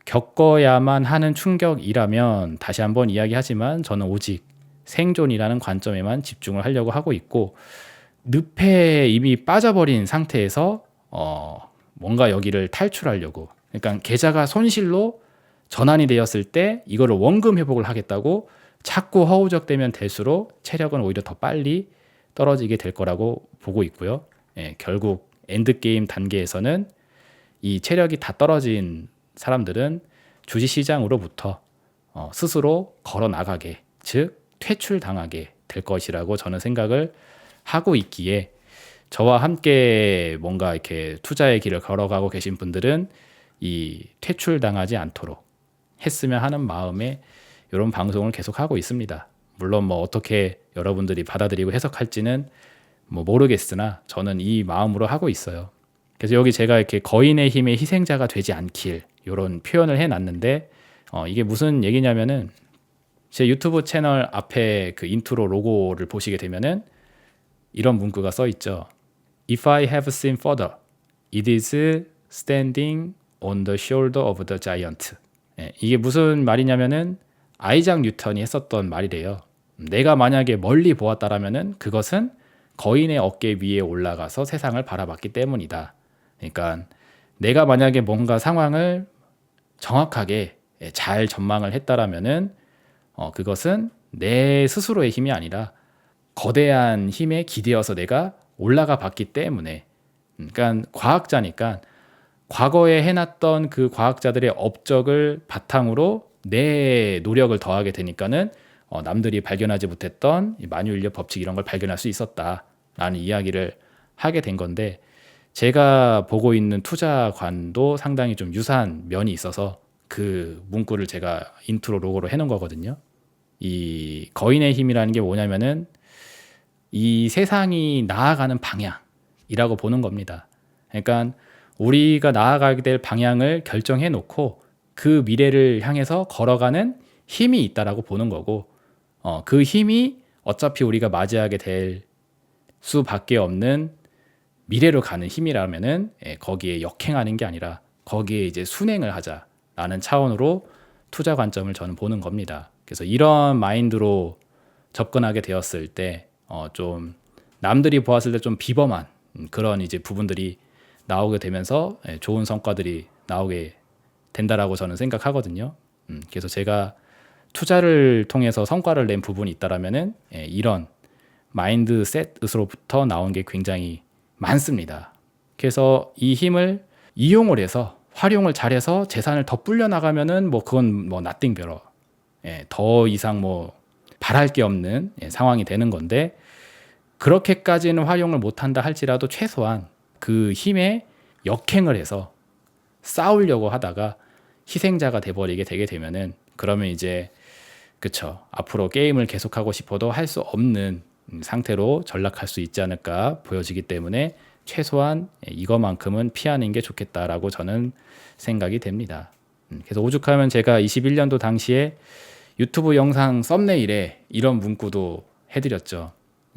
겪어야만 하는 충격이라면 다시 한번 이야기하지만 저는 오직 생존이라는 관점에만 집중을 하려고 하고 있고 늪에 이미 빠져버린 상태에서 뭔가 여기를 탈출하려고, 그러니까 계좌가 손실로 전환이 되었을 때 이거를 원금 회복을 하겠다고 자꾸 허우적대면 될수록 체력은 오히려 더 빨리 떨어지게 될 거라고 보고 있고요. 결국 엔드게임 단계에서는 이 체력이 다 떨어진 사람들은 주식시장으로부터 스스로 걸어 나가게, 즉 퇴출당하게 될 것이라고 저는 생각을 하고 있기에 저와 함께 뭔가 이렇게 투자의 길을 걸어가고 계신 분들은 이 퇴출당하지 않도록 했으면 하는 마음에 이런 방송을 계속하고 있습니다. 물론 뭐 어떻게 여러분들이 받아들이고 해석할지는 뭐 모르겠으나 저는 이 마음으로 하고 있어요. 그래서 여기 제가 이렇게 거인의 힘의 희생자가 되지 않길 이런 표현을 해놨는데 이게 무슨 얘기냐면은 제 유튜브 채널 앞에 그 인트로 로고를 보시게 되면은 이런 문구가 써 있죠. If I have seen further, it is standing on the shoulder of the giant. 이게 무슨 말이냐면은 아이작 뉴턴이 했었던 말이래요. 내가 만약에 멀리 보았다라면은 그것은 거인의 어깨 위에 올라가서 세상을 바라봤기 때문이다. 그러니까 내가 만약에 뭔가 상황을 정확하게 잘 전망을 했다라면은 그것은 내 스스로의 힘이 아니라 거대한 힘에 기대어서 내가 올라가 봤기 때문에, 그러니까 과학자니까 과거에 해놨던 그 과학자들의 업적을 바탕으로 내 노력을 더하게 되니까는 남들이 발견하지 못했던 만유인력 법칙 이런 걸 발견할 수 있었다라는 이야기를 하게 된 건데, 제가 보고 있는 투자관도 상당히 좀 유사한 면이 있어서 그 문구를 제가 인트로 로고로 해놓은 거거든요. 이 거인의 힘이라는 게 뭐냐면은 이 세상이 나아가는 방향이라고 보는 겁니다. 그러니까 우리가 나아가게 될 방향을 결정해 놓고 그 미래를 향해서 걸어가는 힘이 있다라고 보는 거고, 그 힘이 어차피 우리가 맞이하게 될 수밖에 없는 미래로 가는 힘이라면은 거기에 역행하는 게 아니라 거기에 이제 순행을 하자라는 차원으로 투자 관점을 저는 보는 겁니다. 그래서 이런 마인드로 접근하게 되었을 때 좀 남들이 보았을 때 좀 비범한 그런 이제 부분들이 나오게 되면서 좋은 성과들이 나오게 된다라고 저는 생각하거든요. 그래서 제가 투자를 통해서 성과를 낸 부분이 있다라면은 이런 마인드셋으로부터 나온 게 굉장히 많습니다. 그래서 이 힘을 이용을 해서 활용을 잘해서 재산을 더 불려 나가면은 뭐 그건 뭐 nothing better, 더 이상 뭐 바랄 게 없는 상황이 되는 건데, 그렇게까지는 활용을 못한다 할지라도 최소한 그 힘에 역행을 해서 싸우려고 하다가 희생자가 돼버리게 되게 되면은 그러면 이제 그쵸, 앞으로 게임을 계속하고 싶어도 할 수 없는 상태로 전락할 수 있지 않을까 보여지기 때문에 최소한 이거만큼은 피하는 게 좋겠다라고 저는 생각이 됩니다. 그래서 오죽하면 제가 21년도 당시에 유튜브 영상 썸네일에 이런 문구도 해드렸죠.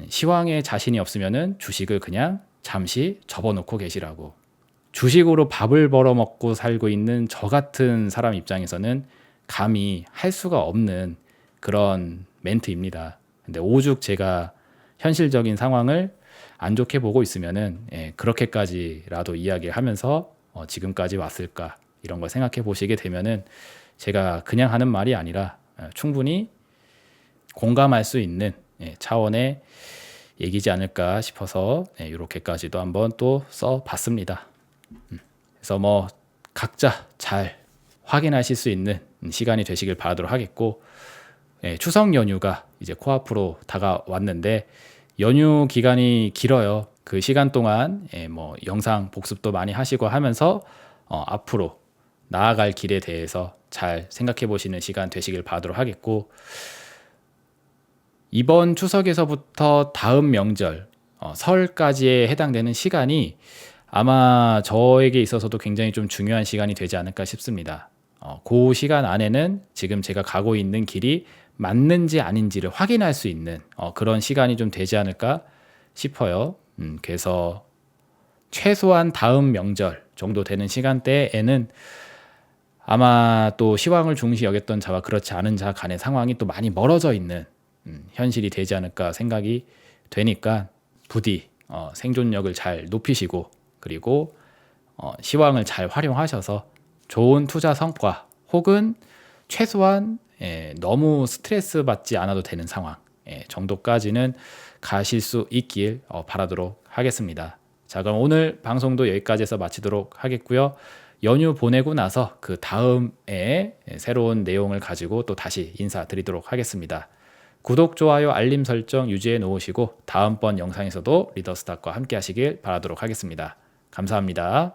시황에 자신이 없으면은 주식을 그냥 잠시 접어놓고 계시라고. 주식으로 밥을 벌어먹고 살고 있는 저 같은 사람 입장에서는 감히 할 수가 없는 그런 멘트입니다. 근데 오죽 제가 현실적인 상황을 안 좋게 보고 있으면은 그렇게까지라도 이야기를 하면서 지금까지 왔을까 이런 걸 생각해 보시게 되면은 제가 그냥 하는 말이 아니라 충분히 공감할 수 있는 차원의 얘기지 않을까 싶어서 이렇게까지도 한번 또 써봤습니다. 그래서 뭐 각자 잘 확인하실 수 있는 시간이 되시길 바라도록 하겠고, 추석 연휴가 이제 코앞으로 다가왔는데 연휴 기간이 길어요. 그 시간 동안 뭐 영상 복습도 많이 하시고 하면서 앞으로 나아갈 길에 대해서 잘 생각해 보시는 시간 되시길 바라도록 하겠고, 이번 추석에서부터 다음 명절 설까지에 해당되는 시간이 아마 저에게 있어서도 굉장히 좀 중요한 시간이 되지 않을까 싶습니다. 그 시간 안에는 지금 제가 가고 있는 길이 맞는지 아닌지를 확인할 수 있는 그런 시간이 좀 되지 않을까 싶어요. 그래서 최소한 다음 명절 정도 되는 시간대에는 아마 또 시황을 중시 여겼던 자와 그렇지 않은 자 간의 상황이 또 많이 멀어져 있는 현실이 되지 않을까 생각이 되니까 부디 생존력을 잘 높이시고, 그리고 시황을 잘 활용하셔서 좋은 투자 성과 혹은 최소한 너무 스트레스 받지 않아도 되는 상황 정도까지는 가실 수 있길 바라도록 하겠습니다. 자, 그럼 오늘 방송도 여기까지 해서 마치도록 하겠고요. 연휴 보내고 나서 그 다음에 새로운 내용을 가지고 또 다시 인사드리도록 하겠습니다. 구독, 좋아요, 알림 설정 유지해 놓으시고 다음번 영상에서도 리더스탁과 함께 하시길 바라도록 하겠습니다. 감사합니다.